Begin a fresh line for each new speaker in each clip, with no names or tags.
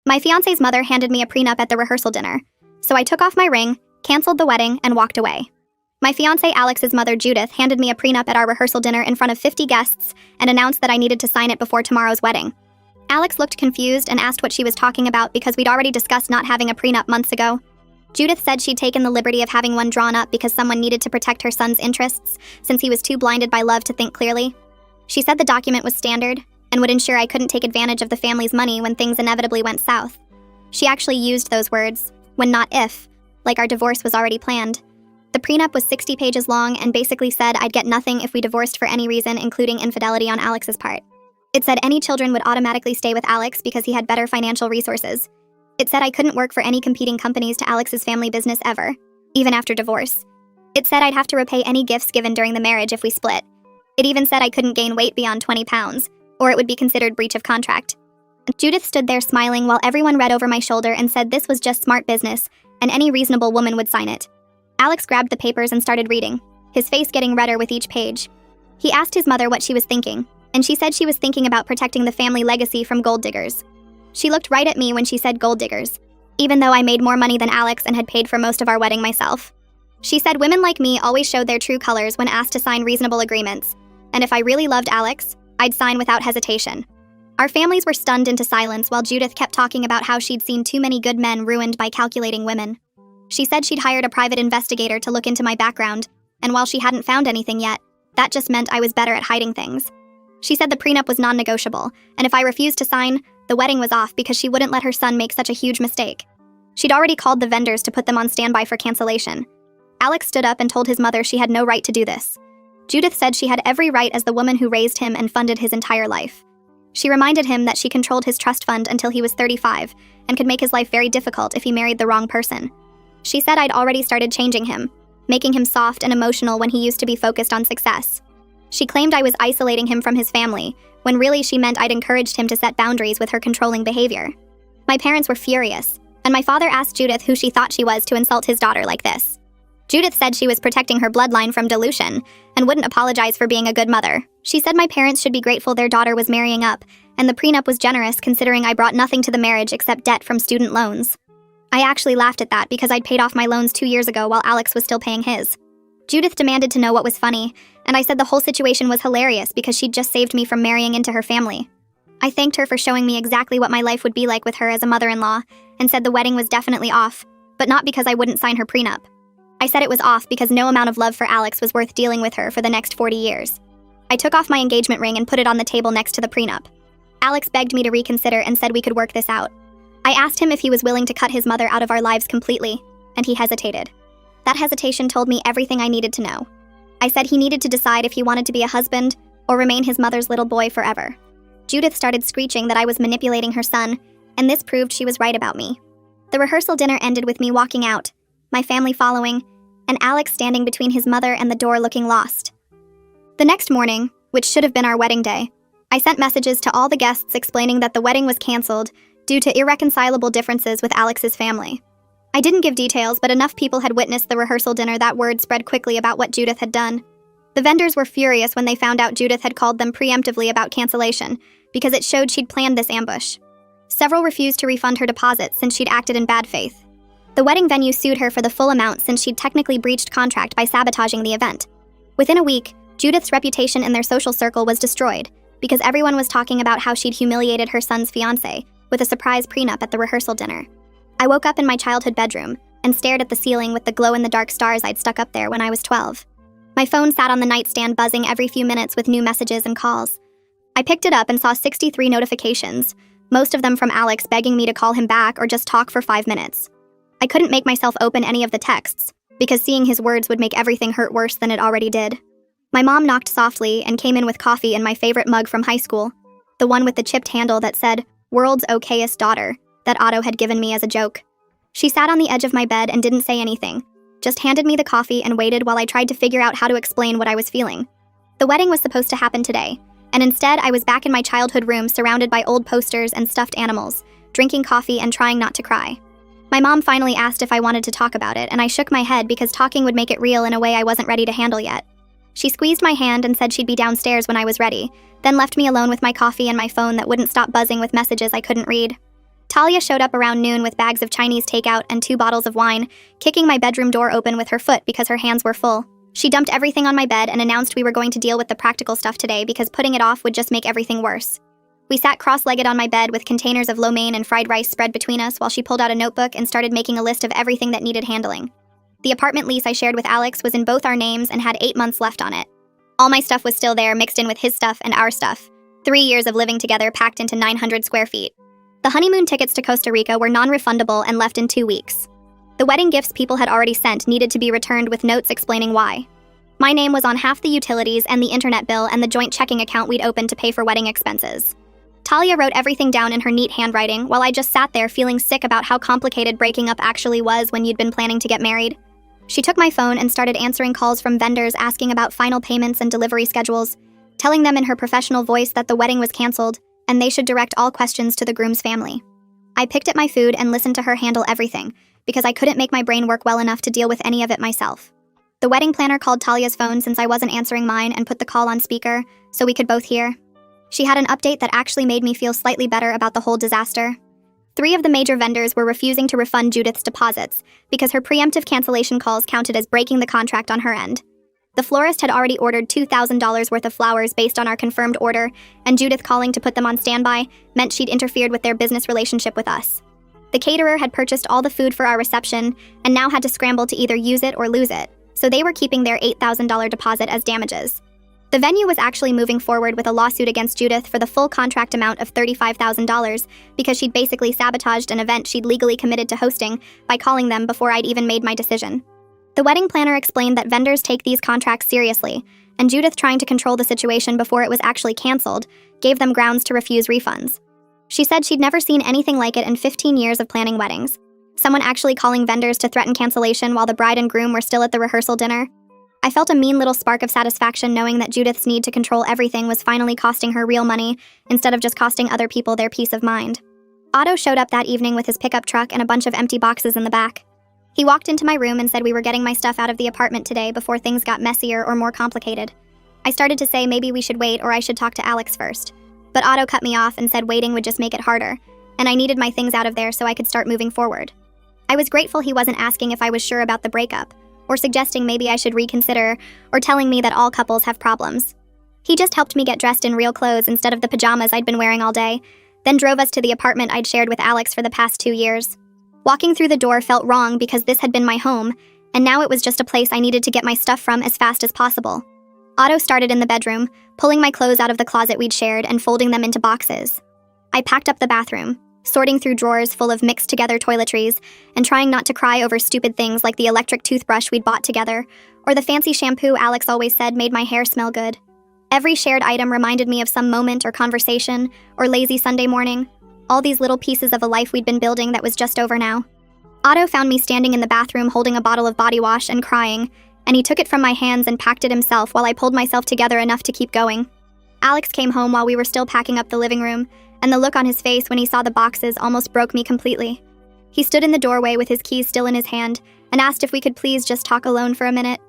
My fiancé's mother handed me a prenup at the rehearsal dinner, so I took off my ring, canceled the wedding, and walked away. My fiancé Alex's mother, Judith, handed me a prenup at our rehearsal dinner in front of 50 guests and announced that I needed to sign it before tomorrow's wedding. Alex looked confused and asked what she was talking about because we'd already discussed not having a prenup months ago. Judith said she'd taken the liberty of having one drawn up because someone needed to protect her son's interests since he was too blinded by love to think clearly. She said the document was standard and would ensure I couldn't take advantage of the family's money when things inevitably went south. She actually used those words, when not if, like our divorce was already planned. The prenup was 60 pages long and basically said I'd get nothing if we divorced for any reason, including infidelity on Alex's part. It said any children would automatically stay with Alex because he had better financial resources. It said I couldn't work for any competing companies to Alex's family business ever, even after divorce. It said I'd have to repay any gifts given during the marriage if we split. It even said I couldn't gain weight beyond 20 pounds, or it would be considered breach of contract. Judith stood there smiling while everyone read over my shoulder and said this was just smart business, and any reasonable woman would sign it. Alex grabbed the papers and started reading, his face getting redder with each page. He asked his mother what she was thinking, and she said she was thinking about protecting the family legacy from gold diggers. She looked right at me when she said gold diggers, even though I made more money than Alex and had paid for most of our wedding myself. She said women like me always showed their true colors when asked to sign reasonable agreements, and if I really loved Alex, I'd sign without hesitation. Our families were stunned into silence while Judith kept talking about how she'd seen too many good men ruined by calculating women. She said she'd hired a private investigator to look into my background, and while she hadn't found anything yet, that just meant I was better at hiding things. She said the prenup was non-negotiable, and if I refused to sign, the wedding was off because she wouldn't let her son make such a huge mistake. She'd already called the vendors to put them on standby for cancellation. Alex stood up and told his mother she had no right to do this. Judith said she had every right as the woman who raised him and funded his entire life. She reminded him that she controlled his trust fund until he was 35 and could make his life very difficult if he married the wrong person. She said I'd already started changing him, making him soft and emotional when he used to be focused on success. She claimed I was isolating him from his family, when really she meant I'd encouraged him to set boundaries with her controlling behavior. My parents were furious, and my father asked Judith who she thought she was to insult his daughter like this. Judith said she was protecting her bloodline from dilution and wouldn't apologize for being a good mother. She said my parents should be grateful their daughter was marrying up, and the prenup was generous considering I brought nothing to the marriage except debt from student loans. I actually laughed at that because I'd paid off my loans 2 years ago while Alex was still paying his. Judith demanded to know what was funny, and I said the whole situation was hilarious because she'd just saved me from marrying into her family. I thanked her for showing me exactly what my life would be like with her as a mother-in-law, and said the wedding was definitely off, but not because I wouldn't sign her prenup. I said it was off because no amount of love for Alex was worth dealing with her for the next 40 years. I took off my engagement ring and put it on the table next to the prenup. Alex begged me to reconsider and said we could work this out. I asked him if he was willing to cut his mother out of our lives completely, and he hesitated. That hesitation told me everything I needed to know. I said he needed to decide if he wanted to be a husband or remain his mother's little boy forever. Judith started screeching that I was manipulating her son, and this proved she was right about me. The rehearsal dinner ended with me walking out, my family following, and Alex standing between his mother and the door looking lost. The next morning, which should have been our wedding day, I sent messages to all the guests explaining that the wedding was canceled due to irreconcilable differences with Alex's family. I didn't give details, but enough people had witnessed the rehearsal dinner that word spread quickly about what Judith had done. The vendors were furious when they found out Judith had called them preemptively about cancellation, because it showed she'd planned this ambush. Several refused to refund her deposits since she'd acted in bad faith. The wedding venue sued her for the full amount since she'd technically breached contract by sabotaging the event. Within a week, Judith's reputation in their social circle was destroyed, because everyone was talking about how she'd humiliated her son's fiancé with a surprise prenup at the rehearsal dinner. I woke up in my childhood bedroom and stared at the ceiling with the glow-in-the-dark stars I'd stuck up there when I was 12. My phone sat on the nightstand buzzing every few minutes with new messages and calls. I picked it up and saw 63 notifications, most of them from Alex begging me to call him back or just talk for 5 minutes. I couldn't make myself open any of the texts, because seeing his words would make everything hurt worse than it already did. My mom knocked softly and came in with coffee in my favorite mug from high school, the one with the chipped handle that said, "World's okayest daughter," that Otto had given me as a joke. She sat on the edge of my bed and didn't say anything, just handed me the coffee and waited while I tried to figure out how to explain what I was feeling. The wedding was supposed to happen today, and instead I was back in my childhood room surrounded by old posters and stuffed animals, drinking coffee and trying not to cry. My mom finally asked if I wanted to talk about it, and I shook my head because talking would make it real in a way I wasn't ready to handle yet. She squeezed my hand and said she'd be downstairs when I was ready, then left me alone with my coffee and my phone that wouldn't stop buzzing with messages I couldn't read. Talia showed up around noon with bags of Chinese takeout and 2 bottles of wine, kicking my bedroom door open with her foot because her hands were full. She dumped everything on my bed and announced we were going to deal with the practical stuff today because putting it off would just make everything worse. We sat cross-legged on my bed with containers of lo mein and fried rice spread between us while she pulled out a notebook and started making a list of everything that needed handling. The apartment lease I shared with Alex was in both our names and had 8 months left on it. All my stuff was still there, mixed in with his stuff and our stuff. 3 years of living together packed into 900 square feet. The honeymoon tickets to Costa Rica were non-refundable and left in 2 weeks. The wedding gifts people had already sent needed to be returned with notes explaining why. My name was on half the utilities and the internet bill and the joint checking account we'd opened to pay for wedding expenses. Talia wrote everything down in her neat handwriting while I just sat there feeling sick about how complicated breaking up actually was when you'd been planning to get married. She took my phone and started answering calls from vendors asking about final payments and delivery schedules, telling them in her professional voice that the wedding was canceled and they should direct all questions to the groom's family. I picked at my food and listened to her handle everything because I couldn't make my brain work well enough to deal with any of it myself. The wedding planner called Talia's phone since I wasn't answering mine and put the call on speaker so we could both hear. She had an update that actually made me feel slightly better about the whole disaster. 3 of the major vendors were refusing to refund Judith's deposits because her preemptive cancellation calls counted as breaking the contract on her end. The florist had already ordered $2,000 worth of flowers based on our confirmed order, and Judith calling to put them on standby meant she'd interfered with their business relationship with us. The caterer had purchased all the food for our reception and now had to scramble to either use it or lose it, so they were keeping their $8,000 deposit as damages. The venue was actually moving forward with a lawsuit against Judith for the full contract amount of $35,000 because she'd basically sabotaged an event she'd legally committed to hosting by calling them before I'd even made my decision. The wedding planner explained that vendors take these contracts seriously, and Judith trying to control the situation before it was actually canceled gave them grounds to refuse refunds. She said she'd never seen anything like it in 15 years of planning weddings. Someone actually calling vendors to threaten cancellation while the bride and groom were still at the rehearsal dinner. I felt a mean little spark of satisfaction knowing that Judith's need to control everything was finally costing her real money instead of just costing other people their peace of mind. Otto showed up that evening with his pickup truck and a bunch of empty boxes in the back. He walked into my room and said we were getting my stuff out of the apartment today before things got messier or more complicated. I started to say maybe we should wait or I should talk to Alex first. But Otto cut me off and said waiting would just make it harder, and I needed my things out of there so I could start moving forward. I was grateful he wasn't asking if I was sure about the breakup, or suggesting maybe I should reconsider, or telling me that all couples have problems. He just helped me get dressed in real clothes instead of the pajamas I'd been wearing all day, then drove us to the apartment I'd shared with Alex for the past 2 years. Walking through the door felt wrong because this had been my home, and now it was just a place I needed to get my stuff from as fast as possible. Otto started in the bedroom, pulling my clothes out of the closet we'd shared and folding them into boxes. I packed up the bathroom, sorting through drawers full of mixed-together toiletries and trying not to cry over stupid things like the electric toothbrush we'd bought together or the fancy shampoo Alex always said made my hair smell good. Every shared item reminded me of some moment or conversation or lazy Sunday morning, all these little pieces of a life we'd been building that was just over now. Otto found me standing in the bathroom holding a bottle of body wash and crying, and he took it from my hands and packed it himself while I pulled myself together enough to keep going. Alex came home while we were still packing up the living room, and the look on his face when he saw the boxes almost broke me completely. He stood in the doorway with his keys still in his hand and asked if we could please just talk alone for a minute.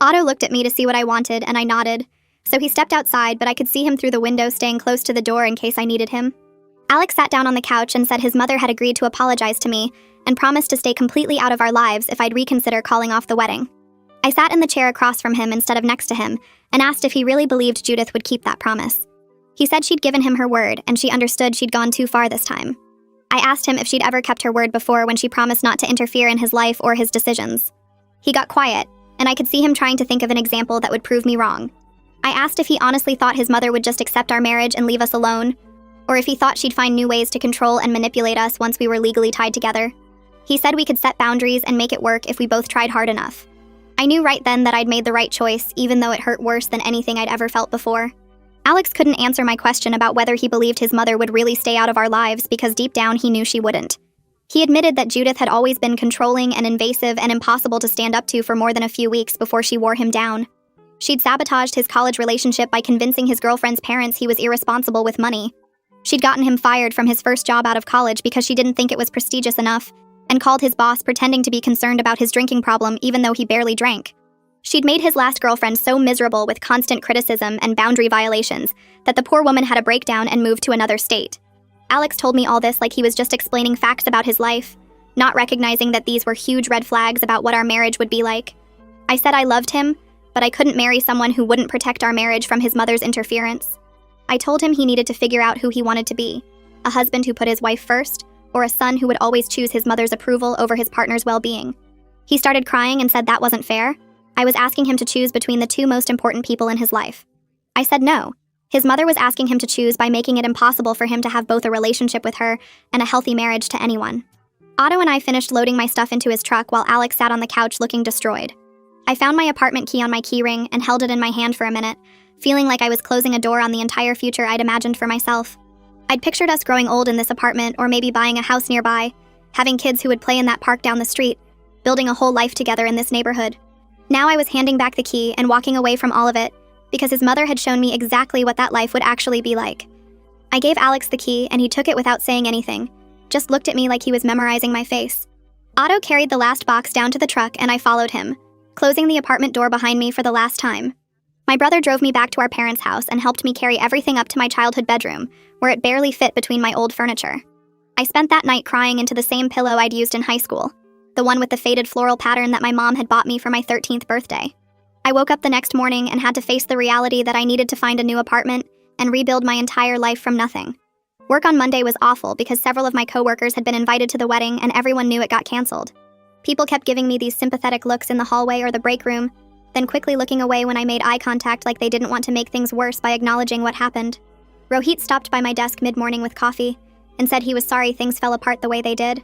Otto looked at me to see what I wanted, and I nodded. So he stepped outside, but I could see him through the window staying close to the door in case I needed him. Alex sat down on the couch and said his mother had agreed to apologize to me and promised to stay completely out of our lives if I'd reconsider calling off the wedding. I sat in the chair across from him instead of next to him and asked if he really believed Judith would keep that promise. He said she'd given him her word and she understood she'd gone too far this time. I asked him if she'd ever kept her word before when she promised not to interfere in his life or his decisions. He got quiet, and I could see him trying to think of an example that would prove me wrong. I asked if he honestly thought his mother would just accept our marriage and leave us alone, or if he thought she'd find new ways to control and manipulate us once we were legally tied together. He said we could set boundaries and make it work if we both tried hard enough. I knew right then that I'd made the right choice, even though it hurt worse than anything I'd ever felt before. Alex couldn't answer my question about whether he believed his mother would really stay out of our lives because deep down he knew she wouldn't. He admitted that Judith had always been controlling and invasive and impossible to stand up to for more than a few weeks before she wore him down. She'd sabotaged his college relationship by convincing his girlfriend's parents he was irresponsible with money. She'd gotten him fired from his first job out of college because she didn't think it was prestigious enough, and called his boss pretending to be concerned about his drinking problem even though he barely drank. She'd made his last girlfriend so miserable with constant criticism and boundary violations that the poor woman had a breakdown and moved to another state. Alex told me all this like he was just explaining facts about his life, not recognizing that these were huge red flags about what our marriage would be like. I said I loved him, but I couldn't marry someone who wouldn't protect our marriage from his mother's interference. I told him he needed to figure out who he wanted to be, a husband who put his wife first, or a son who would always choose his mother's approval over his partner's well-being. He started crying and said that wasn't fair. I was asking him to choose between the two most important people in his life. I said no. His mother was asking him to choose by making it impossible for him to have both a relationship with her and a healthy marriage to anyone. Otto and I finished loading my stuff into his truck while Alex sat on the couch looking destroyed. I found my apartment key on my keyring and held it in my hand for a minute, feeling like I was closing a door on the entire future I'd imagined for myself. I'd pictured us growing old in this apartment or maybe buying a house nearby, having kids who would play in that park down the street, building a whole life together in this neighborhood. Now I was handing back the key and walking away from all of it because his mother had shown me exactly what that life would actually be like. I gave Alex the key and he took it without saying anything, just looked at me like he was memorizing my face. Otto carried the last box down to the truck and I followed him, closing the apartment door behind me for the last time. My brother drove me back to our parents' house and helped me carry everything up to my childhood bedroom, where it barely fit between my old furniture. I spent that night crying into the same pillow I'd used in high school, the one with the faded floral pattern that my mom had bought me for my 13th birthday. I woke up the next morning and had to face the reality that I needed to find a new apartment and rebuild my entire life from nothing. Work on Monday was awful because several of my coworkers had been invited to the wedding and everyone knew it got canceled. People kept giving me these sympathetic looks in the hallway or the break room, then quickly looking away when I made eye contact like they didn't want to make things worse by acknowledging what happened. Rohit stopped by my desk mid-morning with coffee and said he was sorry things fell apart the way they did.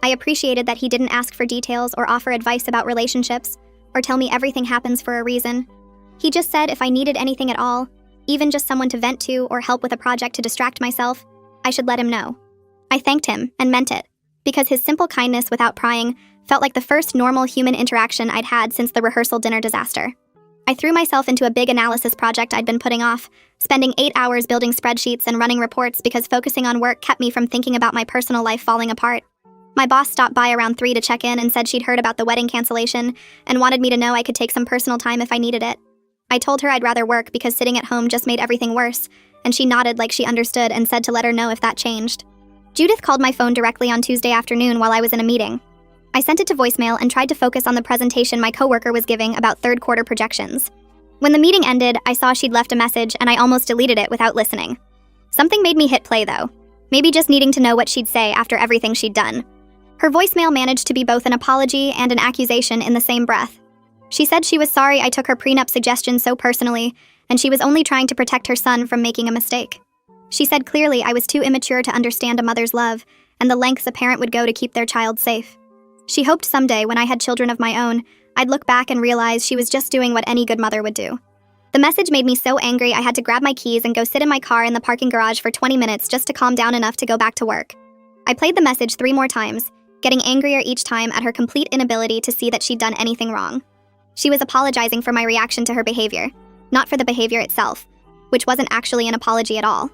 I appreciated that he didn't ask for details or offer advice about relationships or tell me everything happens for a reason. He just said if I needed anything at all, even just someone to vent to or help with a project to distract myself, I should let him know. I thanked him and meant it, because his simple kindness without prying felt like the first normal human interaction I'd had since the rehearsal dinner disaster. I threw myself into a big analysis project I'd been putting off, spending 8 hours building spreadsheets and running reports because focusing on work kept me from thinking about my personal life falling apart. My boss stopped by around 3 to check in and said she'd heard about the wedding cancellation and wanted me to know I could take some personal time if I needed it. I told her I'd rather work because sitting at home just made everything worse, and she nodded like she understood and said to let her know if that changed. Judith called my phone directly on Tuesday afternoon while I was in a meeting. I sent it to voicemail and tried to focus on the presentation my coworker was giving about third quarter projections. When the meeting ended, I saw she'd left a message and I almost deleted it without listening. Something made me hit play though, maybe just needing to know what she'd say after everything she'd done. Her voicemail managed to be both an apology and an accusation in the same breath. She said she was sorry I took her prenup suggestion so personally, and she was only trying to protect her son from making a mistake. She said clearly I was too immature to understand a mother's love and the lengths a parent would go to keep their child safe. She hoped someday, when I had children of my own, I'd look back and realize she was just doing what any good mother would do. The message made me so angry I had to grab my keys and go sit in my car in the parking garage for 20 minutes just to calm down enough to go back to work. I played the message 3 more times, getting angrier each time at her complete inability to see that she'd done anything wrong. She was apologizing for my reaction to her behavior, not for the behavior itself, which wasn't actually an apology at all.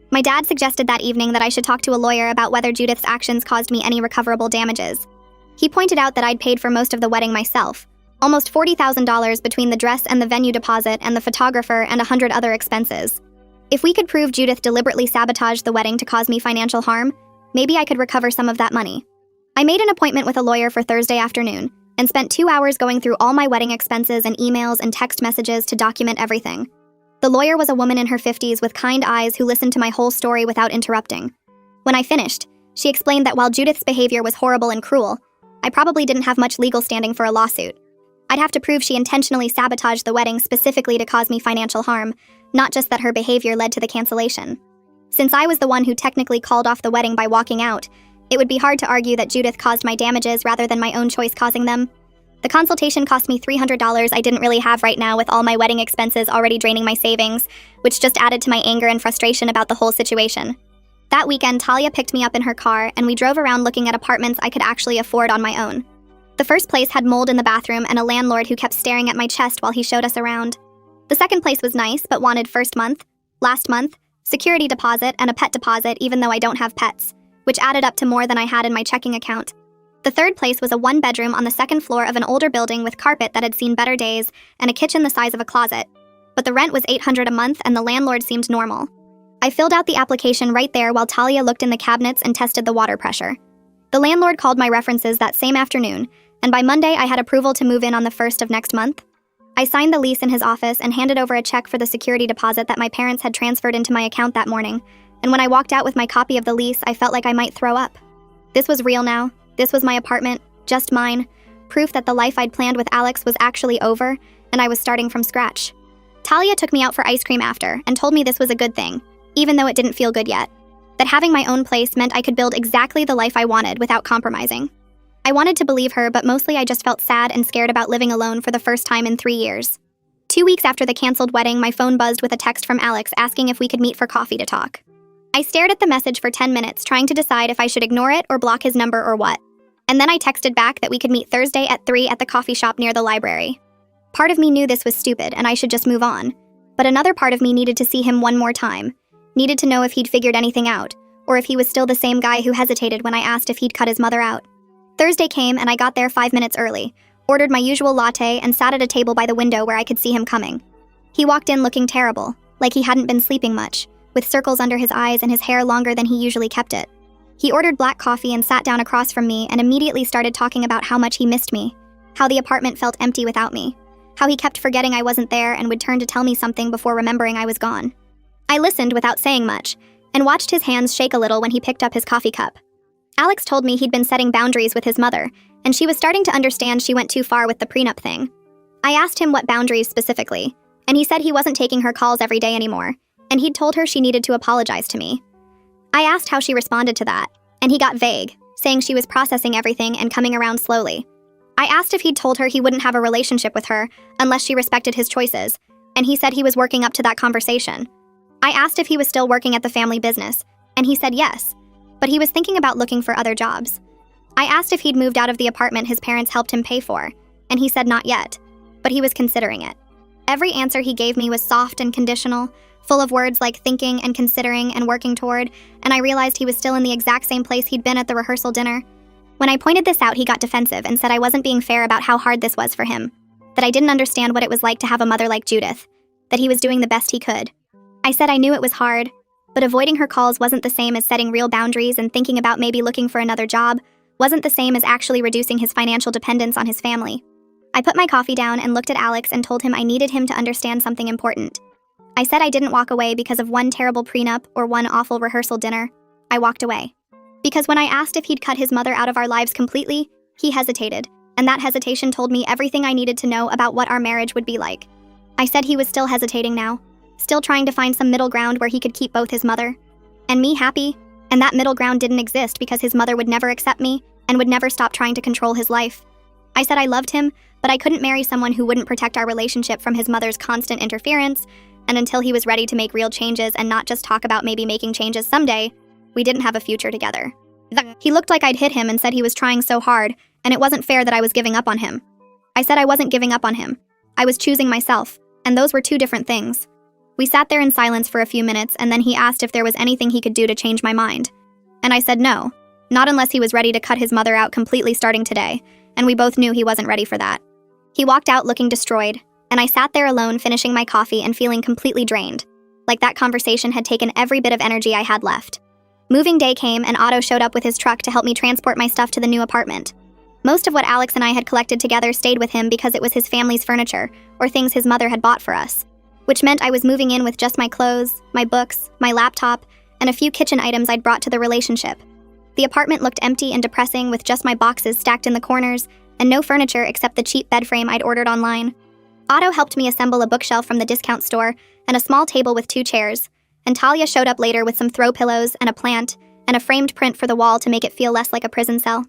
My dad suggested that evening that I should talk to a lawyer about whether Judith's actions caused me any recoverable damages. He pointed out that I'd paid for most of the wedding myself, almost $40,000 between the dress and the venue deposit and the photographer and 100 other expenses. If we could prove Judith deliberately sabotaged the wedding to cause me financial harm, maybe I could recover some of that money. I made an appointment with a lawyer for Thursday afternoon and spent 2 hours going through all my wedding expenses and emails and text messages to document everything. The lawyer was a woman in her 50s with kind eyes who listened to my whole story without interrupting. When I finished, she explained that while Judith's behavior was horrible and cruel, I probably didn't have much legal standing for a lawsuit. I'd have to prove she intentionally sabotaged the wedding specifically to cause me financial harm, not just that her behavior led to the cancellation. Since I was the one who technically called off the wedding by walking out, it would be hard to argue that Judith caused my damages rather than my own choice causing them. The consultation cost me $300 I didn't really have right now with all my wedding expenses already draining my savings, which just added to my anger and frustration about the whole situation. That weekend, Talia picked me up in her car, and we drove around looking at apartments I could actually afford on my own. The first place had mold in the bathroom and a landlord who kept staring at my chest while he showed us around. The second place was nice, but wanted first month, last month, security deposit, and a pet deposit even though I don't have pets, which added up to more than I had in my checking account. The third place was a 1-bedroom on the second floor of an older building with carpet that had seen better days and a kitchen the size of a closet. But the rent was $800 a month and the landlord seemed normal. I filled out the application right there while Talia looked in the cabinets and tested the water pressure. The landlord called my references that same afternoon, and by Monday I had approval to move in on the 1st of next month. I signed the lease in his office and handed over a check for the security deposit that my parents had transferred into my account that morning, and when I walked out with my copy of the lease, I felt like I might throw up. This was real now. This was my apartment, just mine. Proof that the life I'd planned with Alex was actually over, and I was starting from scratch. Talia took me out for ice cream after and told me this was a good thing, even though it didn't feel good yet. That having my own place meant I could build exactly the life I wanted without compromising. I wanted to believe her, but mostly I just felt sad and scared about living alone for the first time in 3 years. 2 weeks after the canceled wedding, my phone buzzed with a text from Alex asking if we could meet for coffee to talk. I stared at the message for 10 minutes, trying to decide if I should ignore it or block his number or what. And then I texted back that we could meet Thursday at 3 at the coffee shop near the library. Part of me knew this was stupid and I should just move on. But another part of me needed to see him one more time. Needed to know if he'd figured anything out, or if he was still the same guy who hesitated when I asked if he'd cut his mother out. Thursday came and I got there 5 minutes early, ordered my usual latte, and sat at a table by the window where I could see him coming. He walked in looking terrible, like he hadn't been sleeping much, with circles under his eyes and his hair longer than he usually kept it. He ordered black coffee and sat down across from me and immediately started talking about how much he missed me, how the apartment felt empty without me, how he kept forgetting I wasn't there and would turn to tell me something before remembering I was gone. I listened without saying much, and watched his hands shake a little when he picked up his coffee cup. Alex told me he'd been setting boundaries with his mother, and she was starting to understand she went too far with the prenup thing. I asked him what boundaries specifically, and he said he wasn't taking her calls every day anymore, and he'd told her she needed to apologize to me. I asked how she responded to that, and he got vague, saying she was processing everything and coming around slowly. I asked if he'd told her he wouldn't have a relationship with her unless she respected his choices, and he said he was working up to that conversation. I asked if he was still working at the family business, and he said yes, but he was thinking about looking for other jobs. I asked if he'd moved out of the apartment his parents helped him pay for, and he said not yet, but he was considering it. Every answer he gave me was soft and conditional, full of words like thinking and considering and working toward, and I realized he was still in the exact same place he'd been at the rehearsal dinner. When I pointed this out, he got defensive and said I wasn't being fair about how hard this was for him, that I didn't understand what it was like to have a mother like Judith, that he was doing the best he could. I said I knew it was hard, but avoiding her calls wasn't the same as setting real boundaries, and thinking about maybe looking for another job wasn't the same as actually reducing his financial dependence on his family. I put my coffee down and looked at Alex and told him I needed him to understand something important. I said I didn't walk away because of one terrible prenup or one awful rehearsal dinner. I walked away. Because when I asked if he'd cut his mother out of our lives completely, he hesitated, and that hesitation told me everything I needed to know about what our marriage would be like. I said he was still hesitating now, still trying to find some middle ground where he could keep both his mother and me happy, and that middle ground didn't exist because his mother would never accept me and would never stop trying to control his life. I said I loved him, but I couldn't marry someone who wouldn't protect our relationship from his mother's constant interference, and until he was ready to make real changes and not just talk about maybe making changes someday, we didn't have a future together. He looked like I'd hit him and said he was trying so hard, and it wasn't fair that I was giving up on him. I said I wasn't giving up on him. I was choosing myself, and those were two different things. We sat there in silence for a few minutes, and then he asked if there was anything he could do to change my mind. And I said no, not unless he was ready to cut his mother out completely starting today, and we both knew he wasn't ready for that. He walked out looking destroyed, and I sat there alone finishing my coffee and feeling completely drained, like that conversation had taken every bit of energy I had left. Moving day came, and Otto showed up with his truck to help me transport my stuff to the new apartment. Most of what Alex and I had collected together stayed with him because it was his family's furniture, or things his mother had bought for us, which meant I was moving in with just my clothes, my books, my laptop, and a few kitchen items I'd brought to the relationship. The apartment looked empty and depressing with just my boxes stacked in the corners, and no furniture except the cheap bed frame I'd ordered online. Otto helped me assemble a bookshelf from the discount store and a small table with 2 chairs, and Talia showed up later with some throw pillows and a plant and a framed print for the wall to make it feel less like a prison cell.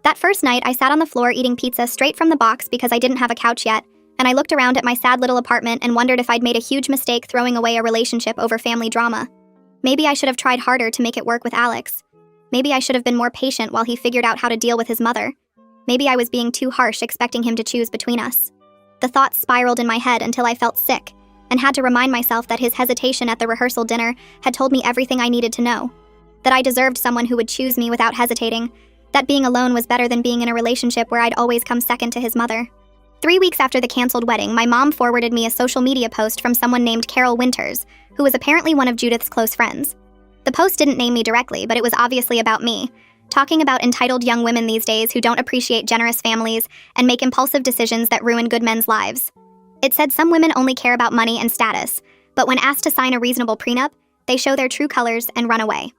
That first night, I sat on the floor eating pizza straight from the box because I didn't have a couch yet, and I looked around at my sad little apartment and wondered if I'd made a huge mistake throwing away a relationship over family drama. Maybe I should have tried harder to make it work with Alex. Maybe I should have been more patient while he figured out how to deal with his mother. Maybe I was being too harsh expecting him to choose between us. The thoughts spiraled in my head until I felt sick, and had to remind myself that his hesitation at the rehearsal dinner had told me everything I needed to know. That I deserved someone who would choose me without hesitating. That being alone was better than being in a relationship where I'd always come second to his mother. 3 weeks after the canceled wedding, my mom forwarded me a social media post from someone named Carol Winters, who was apparently one of Judith's close friends. The post didn't name me directly, but it was obviously about me, talking about entitled young women these days who don't appreciate generous families and make impulsive decisions that ruin good men's lives. It said some women only care about money and status, but when asked to sign a reasonable prenup, they show their true colors and run away.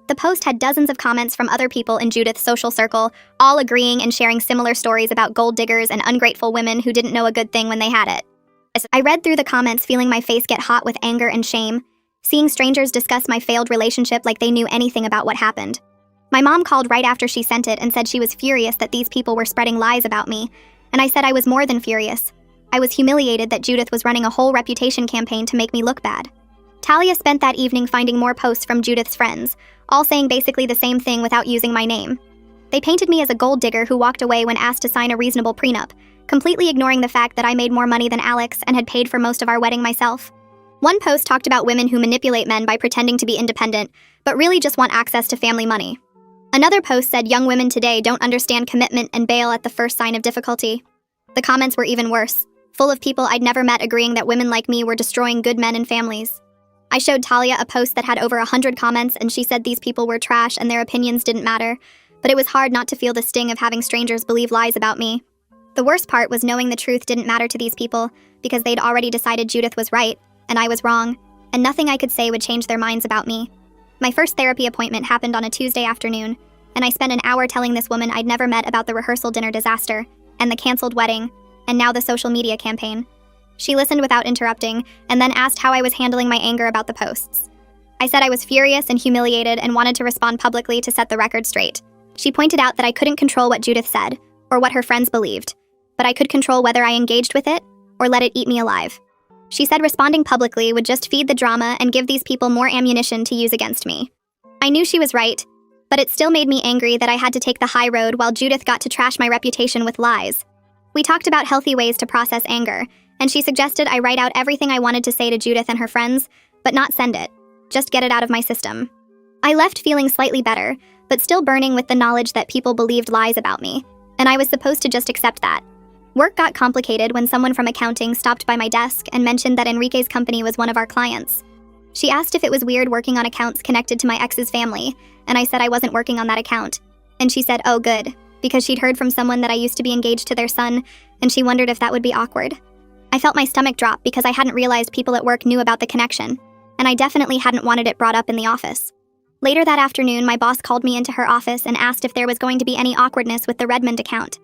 The post had dozens of comments from other people in Judith's social circle, all agreeing and sharing similar stories about gold diggers and ungrateful women who didn't know a good thing when they had it. I read through the comments feeling my face get hot with anger and shame, seeing strangers discuss my failed relationship like they knew anything about what happened. My mom called right after she sent it and said she was furious that these people were spreading lies about me, and I said I was more than furious. I was humiliated that Judith was running a whole reputation campaign to make me look bad. Talia spent that evening finding more posts from Judith's friends, all saying basically the same thing without using my name. They painted me as a gold digger who walked away when asked to sign a reasonable prenup, completely ignoring the fact that I made more money than Alex and had paid for most of our wedding myself. One post talked about women who manipulate men by pretending to be independent, but really just want access to family money. Another post said young women today don't understand commitment and bail at the first sign of difficulty. The comments were even worse, full of people I'd never met agreeing that women like me were destroying good men and families. I showed Talia a post that had over 100 comments, and she said these people were trash and their opinions didn't matter, but it was hard not to feel the sting of having strangers believe lies about me. The worst part was knowing the truth didn't matter to these people because they'd already decided Judith was right, and I was wrong, and nothing I could say would change their minds about me. My first therapy appointment happened on a Tuesday afternoon, and I spent an hour telling this woman I'd never met about the rehearsal dinner disaster, and the canceled wedding, and now the social media campaign. She listened without interrupting, and then asked how I was handling my anger about the posts. I said I was furious and humiliated and wanted to respond publicly to set the record straight. She pointed out that I couldn't control what Judith said, or what her friends believed, but I could control whether I engaged with it, or let it eat me alive. She said responding publicly would just feed the drama and give these people more ammunition to use against me. I knew she was right, but it still made me angry that I had to take the high road while Judith got to trash my reputation with lies. We talked about healthy ways to process anger, and she suggested I write out everything I wanted to say to Judith and her friends, but not send it. Just get it out of my system. I left feeling slightly better, but still burning with the knowledge that people believed lies about me, and I was supposed to just accept that. Work got complicated when someone from accounting stopped by my desk and mentioned that Enrique's company was one of our clients. She asked if it was weird working on accounts connected to my ex's family, and I said I wasn't working on that account. And she said, oh good, because she'd heard from someone that I used to be engaged to their son, and she wondered if that would be awkward. I felt my stomach drop because I hadn't realized people at work knew about the connection, and I definitely hadn't wanted it brought up in the office. Later that afternoon, my boss called me into her office and asked if there was going to be any awkwardness with the Redmond account.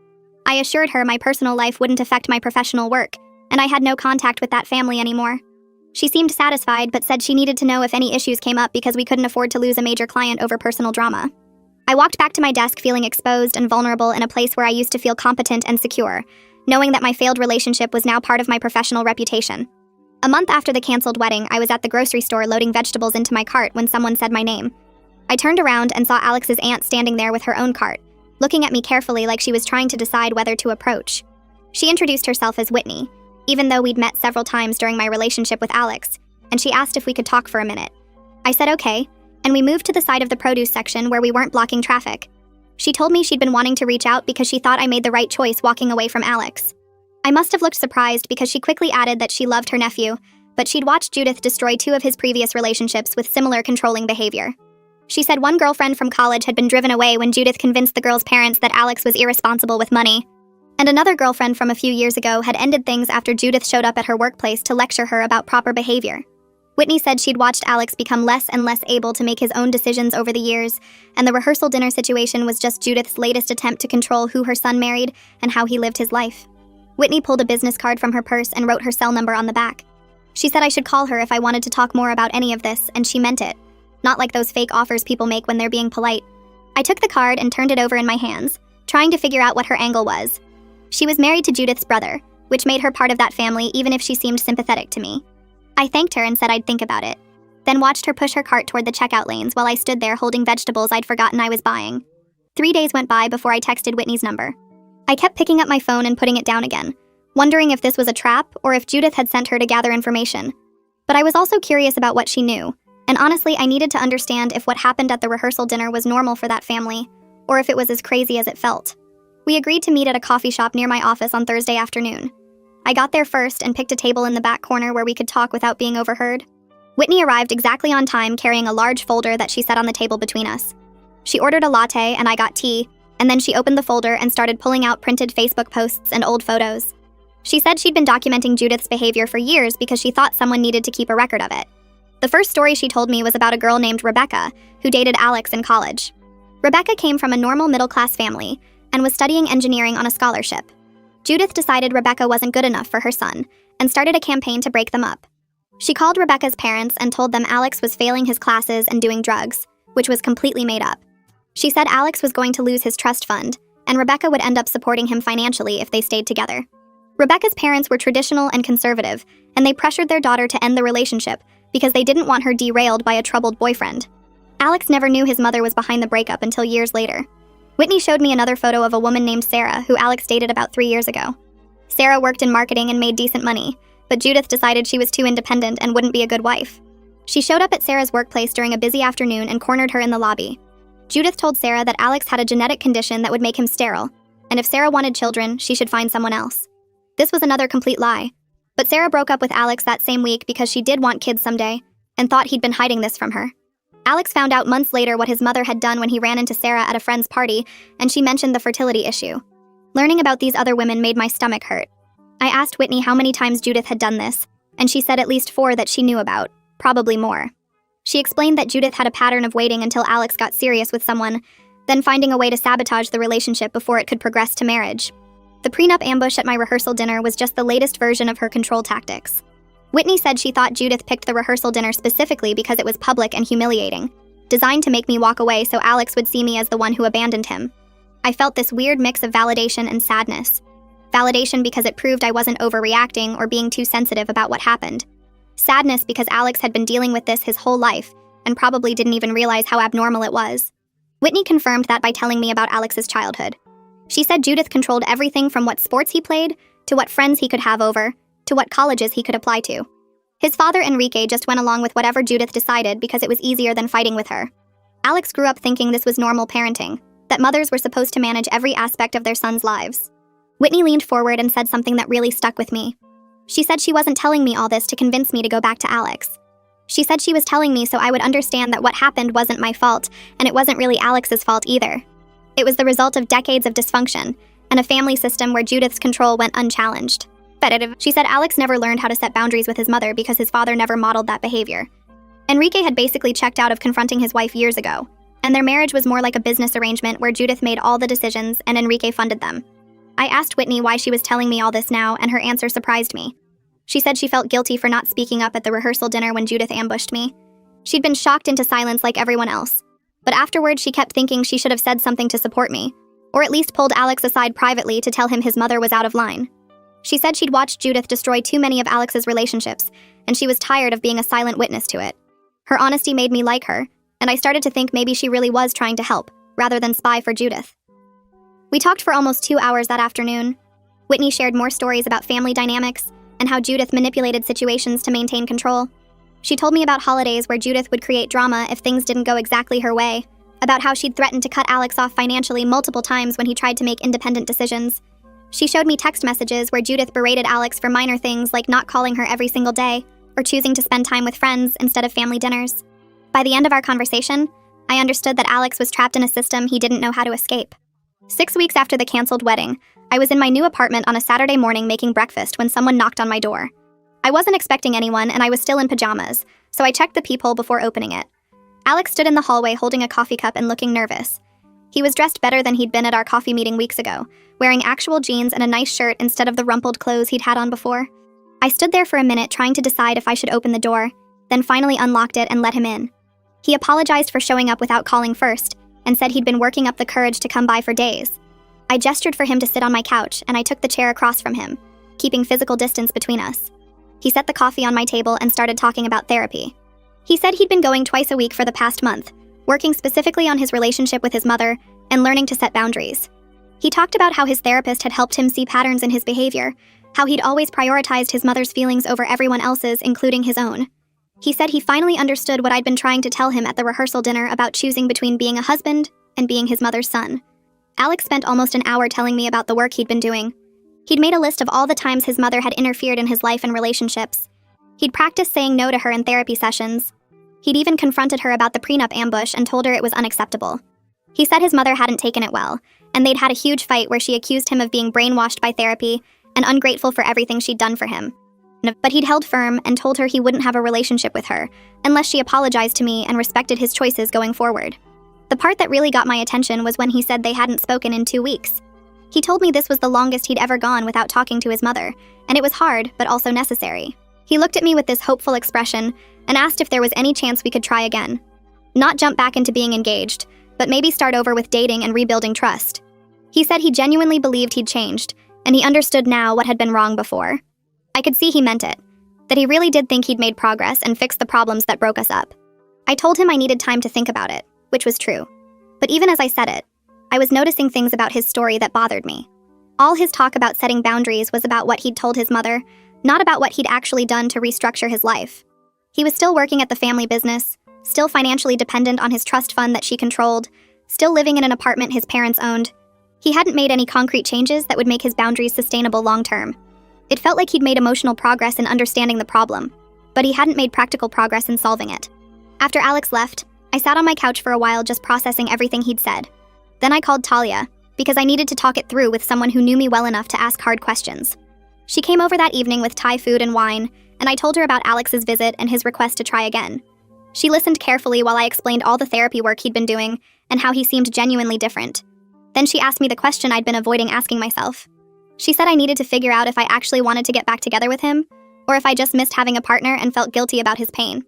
I assured her my personal life wouldn't affect my professional work, and I had no contact with that family anymore. She seemed satisfied, but said she needed to know if any issues came up because we couldn't afford to lose a major client over personal drama. I walked back to my desk feeling exposed and vulnerable in a place where I used to feel competent and secure, knowing that my failed relationship was now part of my professional reputation. A month after the canceled wedding, I was at the grocery store loading vegetables into my cart when someone said my name. I turned around and saw Alex's aunt standing there with her own cart, looking at me carefully like she was trying to decide whether to approach. She introduced herself as Whitney, even though we'd met several times during my relationship with Alex, and she asked if we could talk for a minute. I said okay, and we moved to the side of the produce section where we weren't blocking traffic. She told me she'd been wanting to reach out because she thought I made the right choice walking away from Alex. I must have looked surprised because she quickly added that she loved her nephew, but she'd watched Judith destroy 2 of his previous relationships with similar controlling behavior. She said one girlfriend from college had been driven away when Judith convinced the girl's parents that Alex was irresponsible with money, and another girlfriend from a few years ago had ended things after Judith showed up at her workplace to lecture her about proper behavior. Whitney said she'd watched Alex become less and less able to make his own decisions over the years, and the rehearsal dinner situation was just Judith's latest attempt to control who her son married and how he lived his life. Whitney pulled a business card from her purse and wrote her cell number on the back. She said I should call her if I wanted to talk more about any of this, and she meant it. Not like those fake offers people make when they're being polite. I took the card and turned it over in my hands, trying to figure out what her angle was. She was married to Judith's brother, which made her part of that family even if she seemed sympathetic to me. I thanked her and said I'd think about it, then watched her push her cart toward the checkout lanes while I stood there holding vegetables I'd forgotten I was buying. 3 days went by before I texted Whitney's number. I kept picking up my phone and putting it down again, wondering if this was a trap or if Judith had sent her to gather information. But I was also curious about what she knew, and honestly I needed to understand if what happened at the rehearsal dinner was normal for that family, or if it was as crazy as it felt. We agreed to meet at a coffee shop near my office on Thursday afternoon. I got there first and picked a table in the back corner where we could talk without being overheard. Whitney arrived exactly on time carrying a large folder that she set on the table between us. She ordered a latte and I got tea, and then she opened the folder and started pulling out printed Facebook posts and old photos. She said she'd been documenting Judith's behavior for years because she thought someone needed to keep a record of it. The first story she told me was about a girl named Rebecca, who dated Alex in college. Rebecca came from a normal middle-class family and was studying engineering on a scholarship. Judith decided Rebecca wasn't good enough for her son and started a campaign to break them up. She called Rebecca's parents and told them Alex was failing his classes and doing drugs, which was completely made up. She said Alex was going to lose his trust fund, and Rebecca would end up supporting him financially if they stayed together. Rebecca's parents were traditional and conservative, and they pressured their daughter to end the relationship because they didn't want her derailed by a troubled boyfriend. Alex never knew his mother was behind the breakup until years later. Whitney showed me another photo of a woman named Sarah who Alex dated about 3 years ago. Sarah worked in marketing and made decent money, but Judith decided she was too independent and wouldn't be a good wife. She showed up at Sarah's workplace during a busy afternoon and cornered her in the lobby. Judith told Sarah that Alex had a genetic condition that would make him sterile, and if Sarah wanted children, she should find someone else. This was another complete lie. But Sarah broke up with Alex that same week because she did want kids someday, and thought he'd been hiding this from her. Alex found out months later what his mother had done when he ran into Sarah at a friend's party, and she mentioned the fertility issue. Learning about these other women made my stomach hurt. I asked Whitney how many times Judith had done this, and she said at least 4 that she knew about, probably more. She explained that Judith had a pattern of waiting until Alex got serious with someone, then finding a way to sabotage the relationship before it could progress to marriage. The prenup ambush at my rehearsal dinner was just the latest version of her control tactics. Whitney said she thought Judith picked the rehearsal dinner specifically because it was public and humiliating, designed to make me walk away so Alex would see me as the one who abandoned him. I felt this weird mix of validation and sadness. Validation because it proved I wasn't overreacting or being too sensitive about what happened. Sadness because Alex had been dealing with this his whole life and probably didn't even realize how abnormal it was. Whitney confirmed that by telling me about Alex's childhood. She said Judith controlled everything from what sports he played, to what friends he could have over, to what colleges he could apply to. His father, Enrique, just went along with whatever Judith decided because it was easier than fighting with her. Alex grew up thinking this was normal parenting, that mothers were supposed to manage every aspect of their sons' lives. Whitney leaned forward and said something that really stuck with me. She said she wasn't telling me all this to convince me to go back to Alex. She said she was telling me so I would understand that what happened wasn't my fault, and it wasn't really Alex's fault either. It was the result of decades of dysfunction, and a family system where Judith's control went unchallenged. She said Alex never learned how to set boundaries with his mother because his father never modeled that behavior. Enrique had basically checked out of confronting his wife years ago, and their marriage was more like a business arrangement where Judith made all the decisions and Enrique funded them. I asked Whitney why she was telling me all this now, and her answer surprised me. She said she felt guilty for not speaking up at the rehearsal dinner when Judith ambushed me. She'd been shocked into silence like everyone else, but afterward she kept thinking she should have said something to support me, or at least pulled Alex aside privately to tell him his mother was out of line. She said she'd watched Judith destroy too many of Alex's relationships, and she was tired of being a silent witness to it. Her honesty made me like her, and I started to think maybe she really was trying to help, rather than spy for Judith. We talked for almost 2 hours that afternoon. Whitney shared more stories about family dynamics and how Judith manipulated situations to maintain control. She told me about holidays where Judith would create drama if things didn't go exactly her way, about how she'd threatened to cut Alex off financially multiple times when he tried to make independent decisions. She showed me text messages where Judith berated Alex for minor things like not calling her every single day or choosing to spend time with friends instead of family dinners. By the end of our conversation, I understood that Alex was trapped in a system he didn't know how to escape. 6 weeks after the canceled wedding, I was in my new apartment on a Saturday morning making breakfast when someone knocked on my door. I wasn't expecting anyone and I was still in pajamas, so I checked the peephole before opening it. Alex stood in the hallway holding a coffee cup and looking nervous. He was dressed better than he'd been at our coffee meeting weeks ago, wearing actual jeans and a nice shirt instead of the rumpled clothes he'd had on before. I stood there for a minute trying to decide if I should open the door, then finally unlocked it and let him in. He apologized for showing up without calling first, and said he'd been working up the courage to come by for days. I gestured for him to sit on my couch, and I took the chair across from him, keeping physical distance between us. He set the coffee on my table and started talking about therapy. He said he'd been going twice a week for the past month, working specifically on his relationship with his mother and learning to set boundaries. He talked about how his therapist had helped him see patterns in his behavior, how he'd always prioritized his mother's feelings over everyone else's, including his own. He said he finally understood what I'd been trying to tell him at the rehearsal dinner about choosing between being a husband and being his mother's son. Alex spent almost an hour telling me about the work he'd been doing. He'd made a list of all the times his mother had interfered in his life and relationships. He'd practiced saying no to her in therapy sessions. He'd even confronted her about the prenup ambush and told her it was unacceptable. He said his mother hadn't taken it well, and they'd had a huge fight where she accused him of being brainwashed by therapy and ungrateful for everything she'd done for him. But he'd held firm and told her he wouldn't have a relationship with her unless she apologized to me and respected his choices going forward. The part that really got my attention was when he said they hadn't spoken in 2 weeks. He told me this was the longest he'd ever gone without talking to his mother, and it was hard, but also necessary. He looked at me with this hopeful expression and asked if there was any chance we could try again. Not jump back into being engaged, but maybe start over with dating and rebuilding trust. He said he genuinely believed he'd changed, and he understood now what had been wrong before. I could see he meant it, that he really did think he'd made progress and fixed the problems that broke us up. I told him I needed time to think about it, which was true. But even as I said it, I was noticing things about his story that bothered me. All his talk about setting boundaries was about what he'd told his mother, not about what he'd actually done to restructure his life. He was still working at the family business, still financially dependent on his trust fund that she controlled, still living in an apartment his parents owned. He hadn't made any concrete changes that would make his boundaries sustainable long-term. It felt like he'd made emotional progress in understanding the problem, but he hadn't made practical progress in solving it. After Alex left, I sat on my couch for a while just processing everything he'd said. Then I called Talia, because I needed to talk it through with someone who knew me well enough to ask hard questions. She came over that evening with Thai food and wine, and I told her about Alex's visit and his request to try again. She listened carefully while I explained all the therapy work he'd been doing and how he seemed genuinely different. Then she asked me the question I'd been avoiding asking myself. She said I needed to figure out if I actually wanted to get back together with him, or if I just missed having a partner and felt guilty about his pain.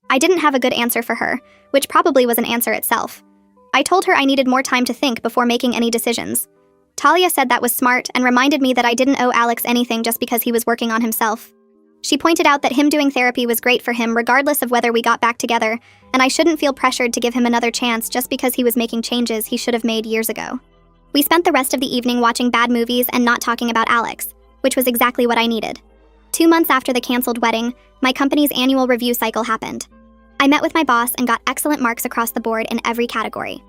I didn't have a good answer for her, which probably was an answer itself. I told her I needed more time to think before making any decisions. Talia said that was smart and reminded me that I didn't owe Alex anything just because he was working on himself. She pointed out that him doing therapy was great for him regardless of whether we got back together, and I shouldn't feel pressured to give him another chance just because he was making changes he should have made years ago. We spent the rest of the evening watching bad movies and not talking about Alex, which was exactly what I needed. 2 months after the canceled wedding, my company's annual review cycle happened. I met with my boss and got excellent marks across the board in every category.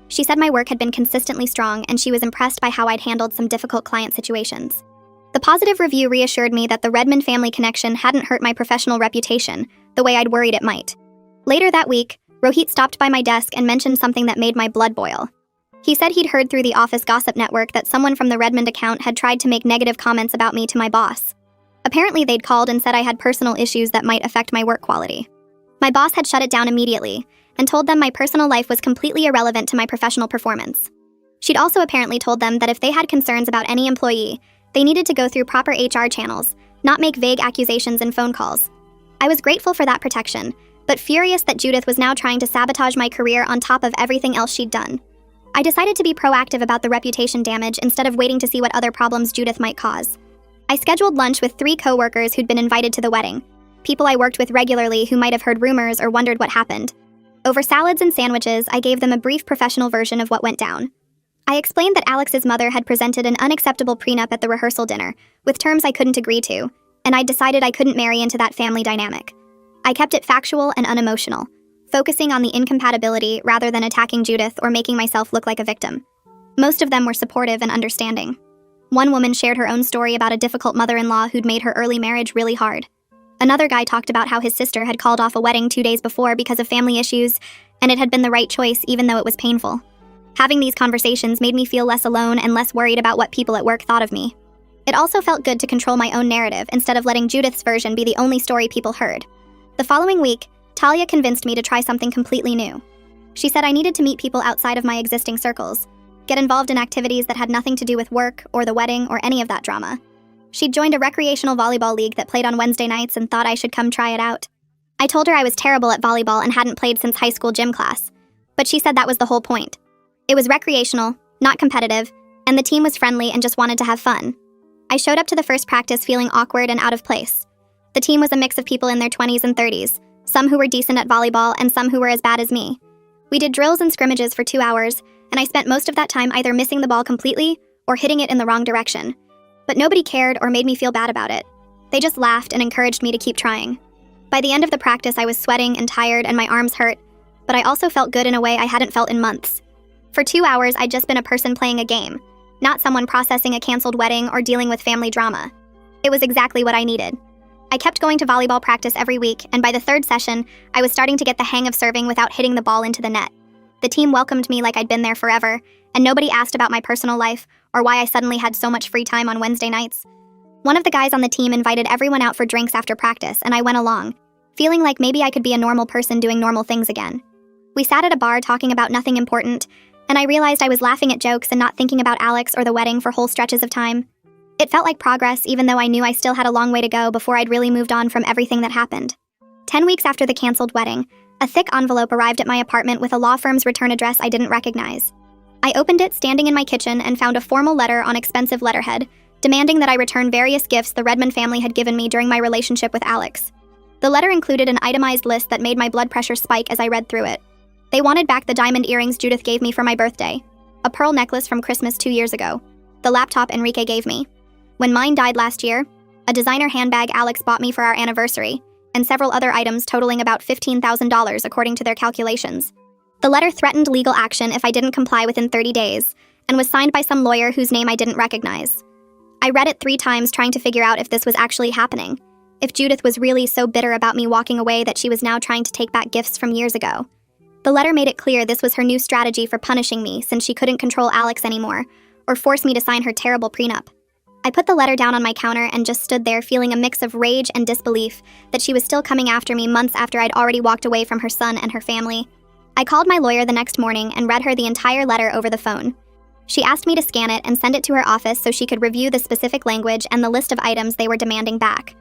She said my work had been consistently strong and she was impressed by how I'd handled some difficult client situations. The positive review reassured me that the Redmond family connection hadn't hurt my professional reputation the way I'd worried it might. Later that week, Rohit stopped by my desk and mentioned something that made my blood boil. He said he'd heard through the office gossip network that someone from the Redmond account had tried to make negative comments about me to my boss. Apparently they'd called and said I had personal issues that might affect my work quality. My boss had shut it down immediately and told them my personal life was completely irrelevant to my professional performance. She'd also apparently told them that if they had concerns about any employee, they needed to go through proper HR channels, not make vague accusations and phone calls. I was grateful for that protection, but furious that Judith was now trying to sabotage my career on top of everything else she'd done. I decided to be proactive about the reputation damage instead of waiting to see what other problems Judith might cause. I scheduled lunch with 3 coworkers who'd been invited to the wedding, people I worked with regularly who might have heard rumors or wondered what happened. Over salads and sandwiches, I gave them a brief professional version of what went down. I explained that Alex's mother had presented an unacceptable prenup at the rehearsal dinner, with terms I couldn't agree to, and I'd decided I couldn't marry into that family dynamic. I kept it factual and unemotional, focusing on the incompatibility rather than attacking Judith or making myself look like a victim. Most of them were supportive and understanding. One woman shared her own story about a difficult mother-in-law who'd made her early marriage really hard. Another guy talked about how his sister had called off a wedding 2 days before because of family issues, and it had been the right choice even though it was painful. Having these conversations made me feel less alone and less worried about what people at work thought of me. It also felt good to control my own narrative instead of letting Judith's version be the only story people heard. The following week, Talia convinced me to try something completely new. She said I needed to meet people outside of my existing circles, get involved in activities that had nothing to do with work or the wedding or any of that drama. She'd joined a recreational volleyball league that played on Wednesday nights and thought I should come try it out. I told her I was terrible at volleyball and hadn't played since high school gym class, but she said that was the whole point. It was recreational, not competitive, and the team was friendly and just wanted to have fun. I showed up to the first practice feeling awkward and out of place. The team was a mix of people in their 20s and 30s, some who were decent at volleyball and some who were as bad as me. We did drills and scrimmages for 2 hours, and I spent most of that time either missing the ball completely or hitting it in the wrong direction. But nobody cared or made me feel bad about it. They just laughed and encouraged me to keep trying. By the end of the practice, I was sweating and tired and my arms hurt, but I also felt good in a way I hadn't felt in months. For 2 hours, I'd just been a person playing a game, not someone processing a canceled wedding or dealing with family drama. It was exactly what I needed. I kept going to volleyball practice every week, and by the third session, I was starting to get the hang of serving without hitting the ball into the net. The team welcomed me like I'd been there forever, and nobody asked about my personal life or why I suddenly had so much free time on Wednesday nights. One of the guys on the team invited everyone out for drinks after practice, and I went along, feeling like maybe I could be a normal person doing normal things again. We sat at a bar talking about nothing important, and I realized I was laughing at jokes and not thinking about Alex or the wedding for whole stretches of time. It felt like progress, even though I knew I still had a long way to go before I'd really moved on from everything that happened. 10 weeks after the canceled wedding, a thick envelope arrived at my apartment with a law firm's return address I didn't recognize. I opened it standing in my kitchen and found a formal letter on expensive letterhead, demanding that I return various gifts the Redmond family had given me during my relationship with Alex. The letter included an itemized list that made my blood pressure spike as I read through it. They wanted back the diamond earrings Judith gave me for my birthday, a pearl necklace from Christmas 2 years ago, the laptop Enrique gave me. When mine died last year, a designer handbag Alex bought me for our anniversary, and several other items totaling about $15,000 according to their calculations. The letter threatened legal action if I didn't comply within 30 days, and was signed by some lawyer whose name I didn't recognize. I read it 3 times trying to figure out if this was actually happening, if Judith was really so bitter about me walking away that she was now trying to take back gifts from years ago. The letter made it clear this was her new strategy for punishing me since she couldn't control Alex anymore, or force me to sign her terrible prenup. I put the letter down on my counter and just stood there feeling a mix of rage and disbelief that she was still coming after me months after I'd already walked away from her son and her family. I called my lawyer the next morning and read her the entire letter over the phone. She asked me to scan it and send it to her office so she could review the specific language and the list of items they were demanding back.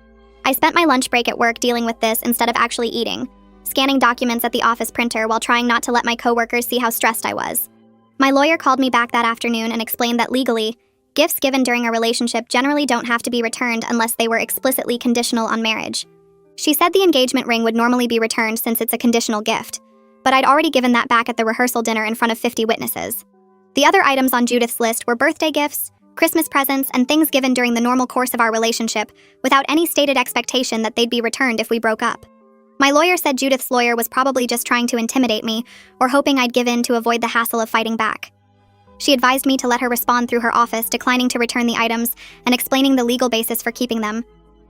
I spent my lunch break at work dealing with this instead of actually eating, scanning documents at the office printer while trying not to let my coworkers see how stressed I was. My lawyer called me back that afternoon and explained that legally, gifts given during a relationship generally don't have to be returned unless they were explicitly conditional on marriage. She said the engagement ring would normally be returned since it's a conditional gift, but I'd already given that back at the rehearsal dinner in front of 50 witnesses. The other items on Judith's list were birthday gifts, Christmas presents, and things given during the normal course of our relationship without any stated expectation that they'd be returned if we broke up. My lawyer said Judith's lawyer was probably just trying to intimidate me or hoping I'd give in to avoid the hassle of fighting back. She advised me to let her respond through her office, declining to return the items and explaining the legal basis for keeping them.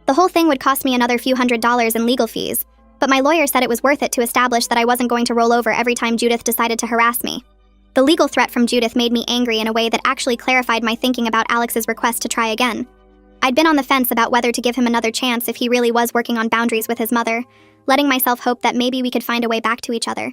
The whole thing would cost me another few $100s in legal fees, but my lawyer said it was worth it to establish that I wasn't going to roll over every time Judith decided to harass me. The legal threat from Judith made me angry in a way that actually clarified my thinking about Alex's request to try again. I'd been on the fence about whether to give him another chance if he really was working on boundaries with his mother, letting myself hope that maybe we could find a way back to each other.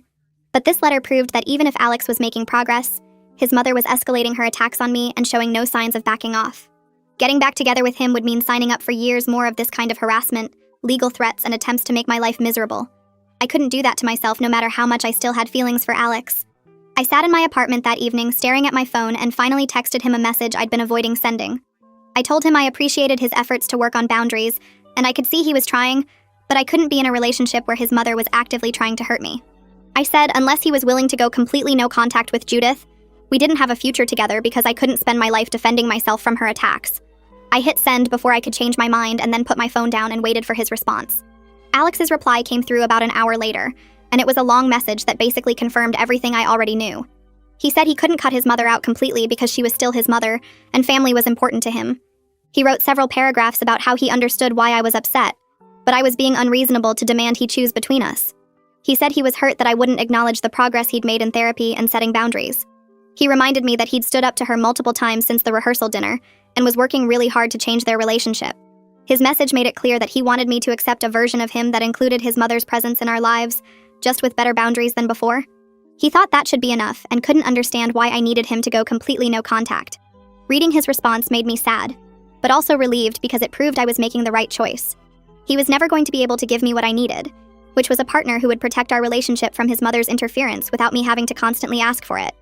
But this letter proved that even if Alex was making progress, his mother was escalating her attacks on me and showing no signs of backing off. Getting back together with him would mean signing up for years more of this kind of harassment, legal threats, and attempts to make my life miserable. I couldn't do that to myself no matter how much I still had feelings for Alex. I sat in my apartment that evening staring at my phone and finally texted him a message I'd been avoiding sending. I told him I appreciated his efforts to work on boundaries, and I could see he was trying, but I couldn't be in a relationship where his mother was actively trying to hurt me. I said unless he was willing to go completely no contact with Judith, we didn't have a future together because I couldn't spend my life defending myself from her attacks. I hit send before I could change my mind and then put my phone down and waited for his response. Alex's reply came through about an hour later, and it was a long message that basically confirmed everything I already knew. He said he couldn't cut his mother out completely because she was still his mother, and family was important to him. He wrote several paragraphs about how he understood why I was upset, but I was being unreasonable to demand he choose between us. He said he was hurt that I wouldn't acknowledge the progress he'd made in therapy and setting boundaries. He reminded me that he'd stood up to her multiple times since the rehearsal dinner and was working really hard to change their relationship. His message made it clear that he wanted me to accept a version of him that included his mother's presence in our lives, just with better boundaries than before. He thought that should be enough and couldn't understand why I needed him to go completely no contact. Reading his response made me sad, but also relieved because it proved I was making the right choice. He was never going to be able to give me what I needed, which was a partner who would protect our relationship from his mother's interference without me having to constantly ask for it.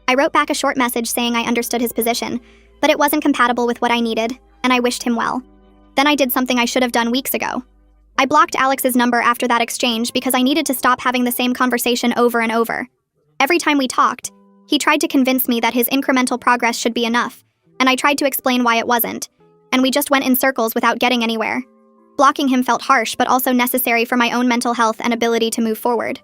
I wrote back a short message saying I understood his position, but it wasn't compatible with what I needed, and I wished him well. Then I did something I should have done weeks ago. I blocked Alex's number after that exchange because I needed to stop having the same conversation over and over. Every time we talked, he tried to convince me that his incremental progress should be enough, and I tried to explain why it wasn't, and we just went in circles without getting anywhere. Blocking him felt harsh but also necessary for my own mental health and ability to move forward.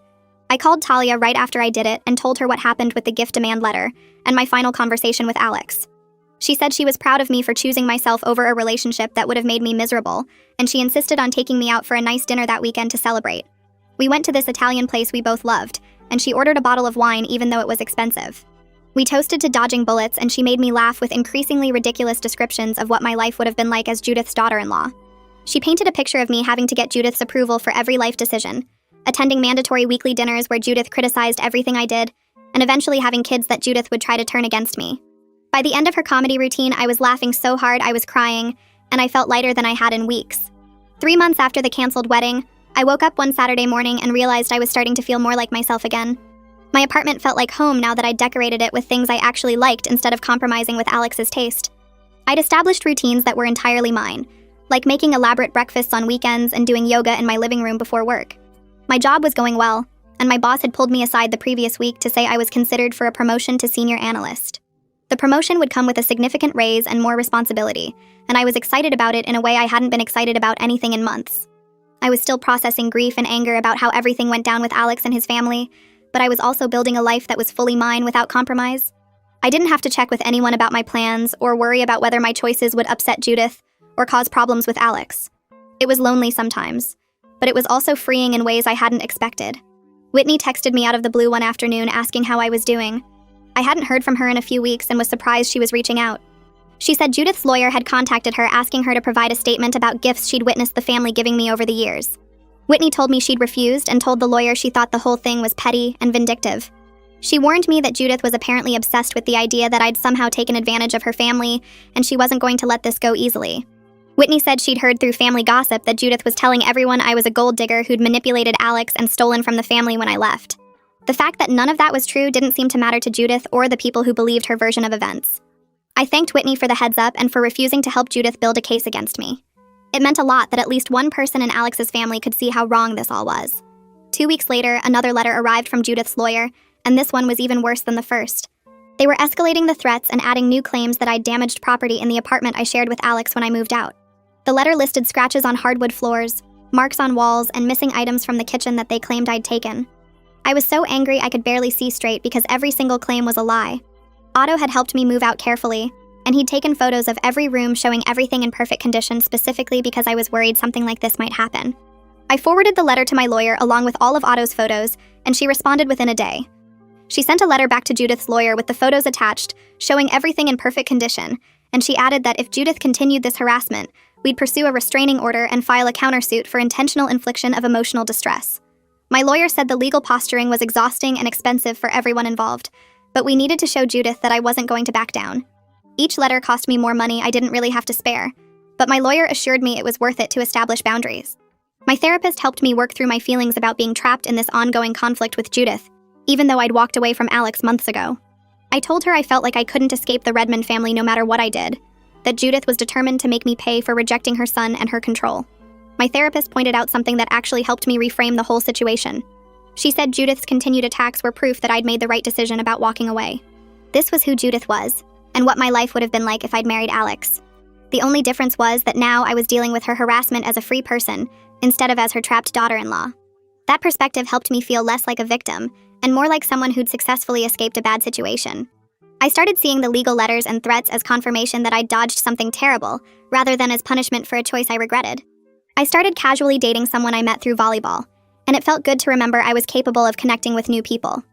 I called Talia right after I did it and told her what happened with the gift demand letter and my final conversation with Alex. She said she was proud of me for choosing myself over a relationship that would have made me miserable, and she insisted on taking me out for a nice dinner that weekend to celebrate. We went to this Italian place we both loved, and she ordered a bottle of wine even though it was expensive. We toasted to dodging bullets, and she made me laugh with increasingly ridiculous descriptions of what my life would have been like as Judith's daughter-in-law. She painted a picture of me having to get Judith's approval for every life decision, attending mandatory weekly dinners where Judith criticized everything I did, and eventually having kids that Judith would try to turn against me. By the end of her comedy routine, I was laughing so hard I was crying, and I felt lighter than I had in weeks. 3 months after the canceled wedding, I woke up one Saturday morning and realized I was starting to feel more like myself again. My apartment felt like home now that I'd decorated it with things I actually liked instead of compromising with Alex's taste. I'd established routines that were entirely mine, like making elaborate breakfasts on weekends and doing yoga in my living room before work. My job was going well, and my boss had pulled me aside the previous week to say I was considered for a promotion to senior analyst. The promotion would come with a significant raise and more responsibility, and I was excited about it in a way I hadn't been excited about anything in months. I was still processing grief and anger about how everything went down with Alex and his family, but I was also building a life that was fully mine without compromise. I didn't have to check with anyone about my plans or worry about whether my choices would upset Judith or cause problems with Alex. It was lonely sometimes, but it was also freeing in ways I hadn't expected. Whitney texted me out of the blue one afternoon asking how I was doing. I hadn't heard from her in a few weeks and was surprised she was reaching out. She said Judith's lawyer had contacted her asking her to provide a statement about gifts she'd witnessed the family giving me over the years. Whitney told me she'd refused and told the lawyer she thought the whole thing was petty and vindictive. She warned me that Judith was apparently obsessed with the idea that I'd somehow taken advantage of her family, and she wasn't going to let this go easily. Whitney said she'd heard through family gossip that Judith was telling everyone I was a gold digger who'd manipulated Alex and stolen from the family when I left. The fact that none of that was true didn't seem to matter to Judith or the people who believed her version of events. I thanked Whitney for the heads up and for refusing to help Judith build a case against me. It meant a lot that at least one person in Alex's family could see how wrong this all was. 2 weeks later, another letter arrived from Judith's lawyer, and this one was even worse than the first. They were escalating the threats and adding new claims that I'd damaged property in the apartment I shared with Alex when I moved out. The letter listed scratches on hardwood floors, marks on walls, and missing items from the kitchen that they claimed I'd taken. I was so angry I could barely see straight because every single claim was a lie. Otto had helped me move out carefully, and he'd taken photos of every room showing everything in perfect condition specifically because I was worried something like this might happen. I forwarded the letter to my lawyer along with all of Otto's photos, and she responded within a day. She sent a letter back to Judith's lawyer with the photos attached, showing everything in perfect condition, and she added that if Judith continued this harassment, we'd pursue a restraining order and file a countersuit for intentional infliction of emotional distress. My lawyer said the legal posturing was exhausting and expensive for everyone involved, but we needed to show Judith that I wasn't going to back down. Each letter cost me more money I didn't really have to spare, but my lawyer assured me it was worth it to establish boundaries. My therapist helped me work through my feelings about being trapped in this ongoing conflict with Judith, even though I'd walked away from Alex months ago. I told her I felt like I couldn't escape the Redmond family no matter what I did, that Judith was determined to make me pay for rejecting her son and her control. My therapist pointed out something that actually helped me reframe the whole situation. She said Judith's continued attacks were proof that I'd made the right decision about walking away. This was who Judith was, and what my life would have been like if I'd married Alex. The only difference was that now I was dealing with her harassment as a free person, instead of as her trapped daughter-in-law. That perspective helped me feel less like a victim, and more like someone who'd successfully escaped a bad situation. I started seeing the legal letters and threats as confirmation that I'd dodged something terrible, rather than as punishment for a choice I regretted. I started casually dating someone I met through volleyball, and it felt good to remember I was capable of connecting with new people.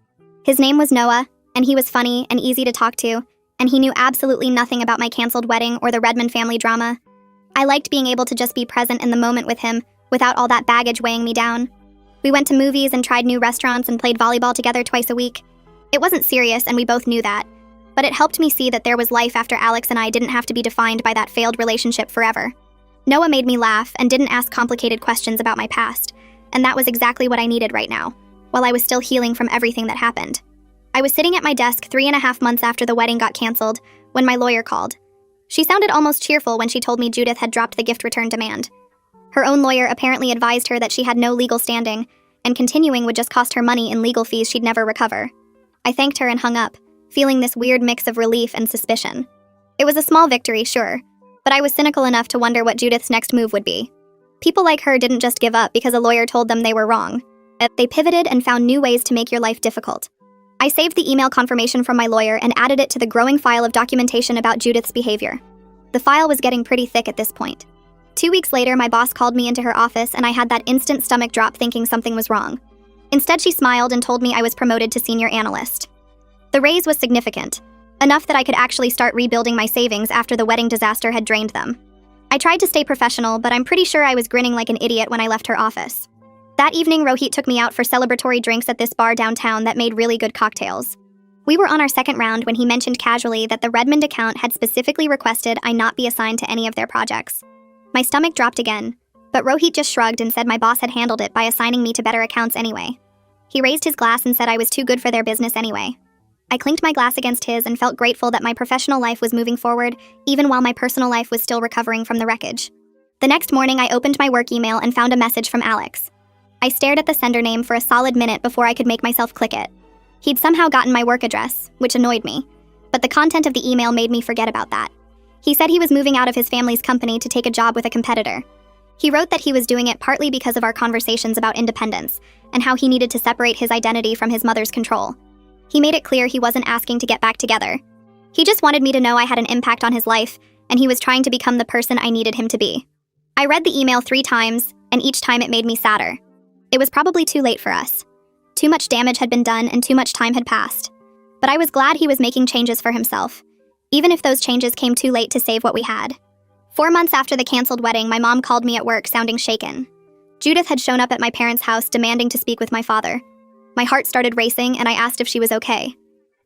His name was Noah, and he was funny and easy to talk to, and he knew absolutely nothing about my canceled wedding or the Redmond family drama. I liked being able to just be present in the moment with him, without all that baggage weighing me down. We went to movies and tried new restaurants and played volleyball together twice a week. It wasn't serious, and we both knew that, but it helped me see that there was life after Alex and I didn't have to be defined by that failed relationship forever. Noah made me laugh and didn't ask complicated questions about my past, and that was exactly what I needed right now, while I was still healing from everything that happened. I was sitting at my desk 3.5 months after the wedding got canceled when my lawyer called. She sounded almost cheerful when she told me Judith had dropped the gift return demand. Her own lawyer apparently advised her that she had no legal standing, and continuing would just cost her money in legal fees she'd never recover. I thanked her and hung up, feeling this weird mix of relief and suspicion. It was a small victory, sure, but I was cynical enough to wonder what Judith's next move would be. People like her didn't just give up because a lawyer told them they were wrong. They pivoted and found new ways to make your life difficult. I saved the email confirmation from my lawyer and added it to the growing file of documentation about Judith's behavior. The file was getting pretty thick at this point. 2 weeks later, my boss called me into her office and I had that instant stomach drop thinking something was wrong. Instead, she smiled and told me I was promoted to senior analyst. The raise was significant, enough that I could actually start rebuilding my savings after the wedding disaster had drained them. I tried to stay professional, but I'm pretty sure I was grinning like an idiot when I left her office. That evening, Rohit took me out for celebratory drinks at this bar downtown that made really good cocktails. We were on our second round when he mentioned casually that the Redmond account had specifically requested I not be assigned to any of their projects. My stomach dropped again, but Rohit just shrugged and said my boss had handled it by assigning me to better accounts anyway. He raised his glass and said I was too good for their business anyway. I clinked my glass against his and felt grateful that my professional life was moving forward, even while my personal life was still recovering from the wreckage. The next morning, I opened my work email and found a message from Alex. I stared at the sender name for a solid minute before I could make myself click it. He'd somehow gotten my work address, which annoyed me, but the content of the email made me forget about that. He said he was moving out of his family's company to take a job with a competitor. He wrote that he was doing it partly because of our conversations about independence and how he needed to separate his identity from his mother's control. He made it clear he wasn't asking to get back together. He just wanted me to know I had an impact on his life, and he was trying to become the person I needed him to be. I read the email 3 times, and each time it made me sadder. It was probably too late for us. Too much damage had been done and too much time had passed. But I was glad he was making changes for himself, even if those changes came too late to save what we had. 4 months after the canceled wedding, my mom called me at work sounding shaken. Judith had shown up at my parents' house demanding to speak with my father. My heart started racing and I asked if she was okay.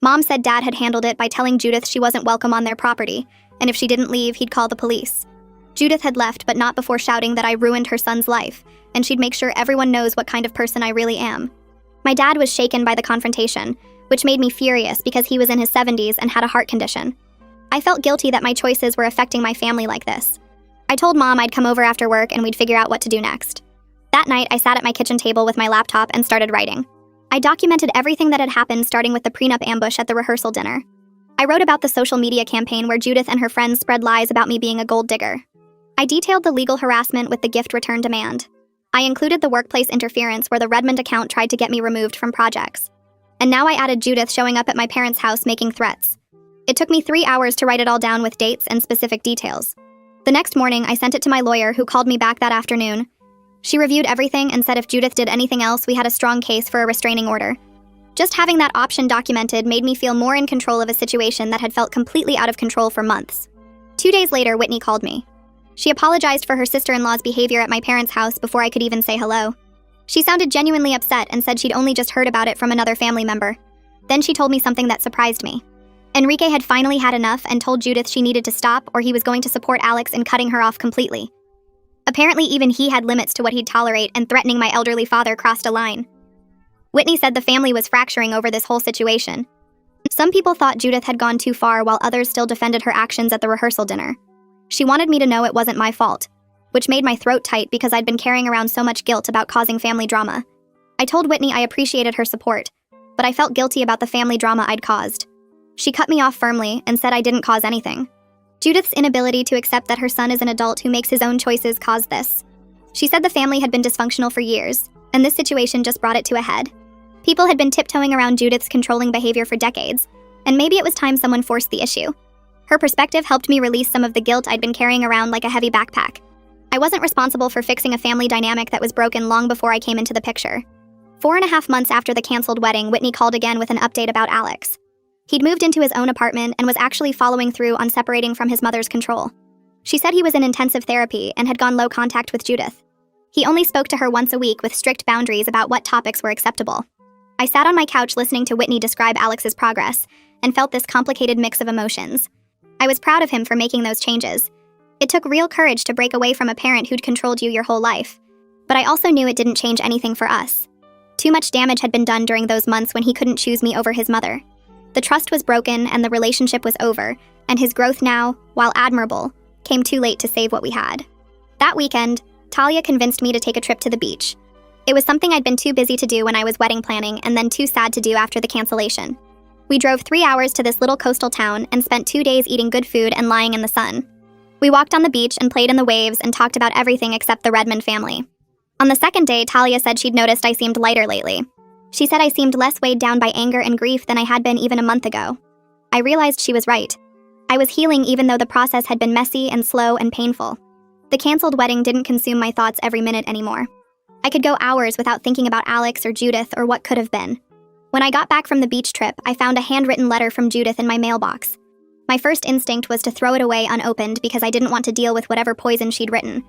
Mom said Dad had handled it by telling Judith she wasn't welcome on their property, and if she didn't leave, he'd call the police. Judith had left, but not before shouting that I ruined her son's life, and she'd make sure everyone knows what kind of person I really am. My dad was shaken by the confrontation, which made me furious because he was in his 70s and had a heart condition. I felt guilty that my choices were affecting my family like this. I told Mom I'd come over after work and we'd figure out what to do next. That night, I sat at my kitchen table with my laptop and started writing. I documented everything that had happened, starting with the prenup ambush at the rehearsal dinner. I wrote about the social media campaign where Judith and her friends spread lies about me being a gold digger. I detailed the legal harassment with the gift return demand. I included the workplace interference where the Redmond account tried to get me removed from projects. And now I added Judith showing up at my parents' house making threats. It took me 3 hours to write it all down with dates and specific details. The next morning, I sent it to my lawyer, who called me back that afternoon. She reviewed everything and said if Judith did anything else, we had a strong case for a restraining order. Just having that option documented made me feel more in control of a situation that had felt completely out of control for months. 2 days later, Whitney called me. She apologized for her sister-in-law's behavior at my parents' house before I could even say hello. She sounded genuinely upset and said she'd only just heard about it from another family member. Then she told me something that surprised me. Enrique had finally had enough and told Judith she needed to stop or he was going to support Alex in cutting her off completely. Apparently, even he had limits to what he'd tolerate, and threatening my elderly father crossed a line. Whitney said the family was fracturing over this whole situation. Some people thought Judith had gone too far, while others still defended her actions at the rehearsal dinner. She wanted me to know it wasn't my fault, which made my throat tight because I'd been carrying around so much guilt about causing family drama. I told Whitney I appreciated her support, but I felt guilty about the family drama I'd caused. She cut me off firmly and said I didn't cause anything. Judith's inability to accept that her son is an adult who makes his own choices caused this. She said the family had been dysfunctional for years, and this situation just brought it to a head. People had been tiptoeing around Judith's controlling behavior for decades, and maybe it was time someone forced the issue. Her perspective helped me release some of the guilt I'd been carrying around like a heavy backpack. I wasn't responsible for fixing a family dynamic that was broken long before I came into the picture. 4.5 months after the canceled wedding, Whitney called again with an update about Alex. He'd moved into his own apartment and was actually following through on separating from his mother's control. She said he was in intensive therapy and had gone low contact with Judith. He only spoke to her once a week with strict boundaries about what topics were acceptable. I sat on my couch listening to Whitney describe Alex's progress and felt this complicated mix of emotions. I was proud of him for making those changes. It took real courage to break away from a parent who'd controlled you your whole life. But I also knew it didn't change anything for us. Too much damage had been done during those months when he couldn't choose me over his mother. The trust was broken and the relationship was over, and his growth now, while admirable, came too late to save what we had. That weekend, Talia convinced me to take a trip to the beach. It was something I'd been too busy to do when I was wedding planning and then too sad to do after the cancellation. We drove 3 hours to this little coastal town and spent 2 days eating good food and lying in the sun. We walked on the beach and played in the waves and talked about everything except the Redmond family. On the second day, Talia said she'd noticed I seemed lighter lately. She said I seemed less weighed down by anger and grief than I had been even a month ago. I realized she was right. I was healing even though the process had been messy and slow and painful. The canceled wedding didn't consume my thoughts every minute anymore. I could go hours without thinking about Alex or Judith or what could have been. When I got back from the beach trip, I found a handwritten letter from Judith in my mailbox. My first instinct was to throw it away unopened because I didn't want to deal with whatever poison she'd written.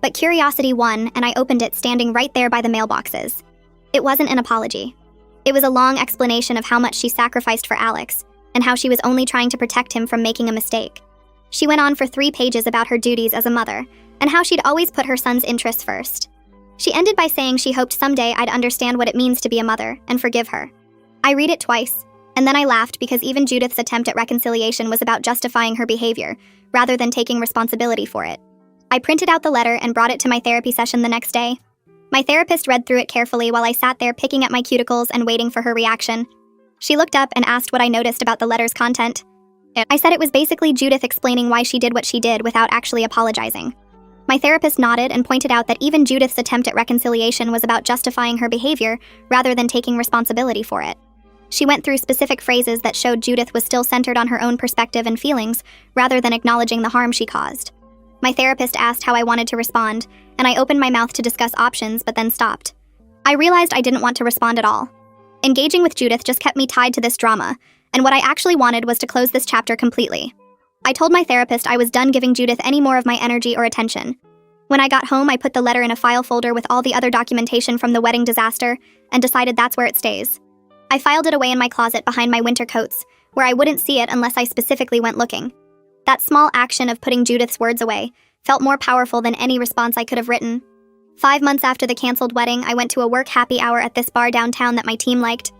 But curiosity won, and I opened it standing right there by the mailboxes. It wasn't an apology. It was a long explanation of how much she sacrificed for Alex, and how she was only trying to protect him from making a mistake. She went on for 3 pages about her duties as a mother, and how she'd always put her son's interests first. She ended by saying she hoped someday I'd understand what it means to be a mother, and forgive her. I read it twice, and then I laughed because even Judith's attempt at reconciliation was about justifying her behavior, rather than taking responsibility for it. I printed out the letter and brought it to my therapy session the next day. My therapist read through it carefully while I sat there picking at my cuticles and waiting for her reaction. She looked up and asked what I noticed about the letter's content. I said it was basically Judith explaining why she did what she did without actually apologizing. My therapist nodded and pointed out that even Judith's attempt at reconciliation was about justifying her behavior rather than taking responsibility for it. She went through specific phrases that showed Judith was still centered on her own perspective and feelings rather than acknowledging the harm she caused. My therapist asked how I wanted to respond, and I opened my mouth to discuss options but then stopped. I realized I didn't want to respond at all. Engaging with Judith just kept me tied to this drama, and what I actually wanted was to close this chapter completely. I told my therapist I was done giving Judith any more of my energy or attention. When I got home, I put the letter in a file folder with all the other documentation from the wedding disaster and decided that's where it stays. I filed it away in my closet behind my winter coats, where I wouldn't see it unless I specifically went looking. That small action of putting Judith's words away felt more powerful than any response I could have written. 5 months after the canceled wedding, I went to a work happy hour at this bar downtown that my team liked.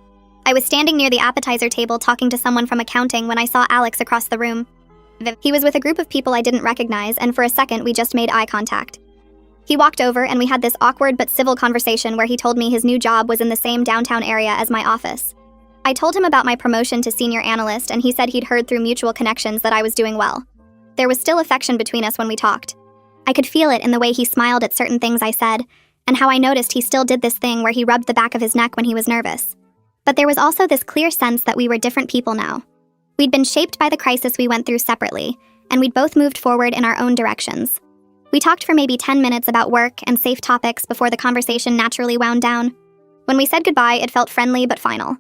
I was standing near the appetizer table talking to someone from accounting when I saw Alex across the room. He was with a group of people I didn't recognize, and for a second we just made eye contact. He walked over and we had this awkward but civil conversation where he told me his new job was in the same downtown area as my office. I told him about my promotion to senior analyst, and he said he'd heard through mutual connections that I was doing well. There was still affection between us when we talked. I could feel it in the way he smiled at certain things I said, and how I noticed he still did this thing where he rubbed the back of his neck when he was nervous. But there was also this clear sense that we were different people now. We'd been shaped by the crisis we went through separately, and we'd both moved forward in our own directions. We talked for maybe 10 minutes about work and safe topics before the conversation naturally wound down. When we said goodbye, it felt friendly but final.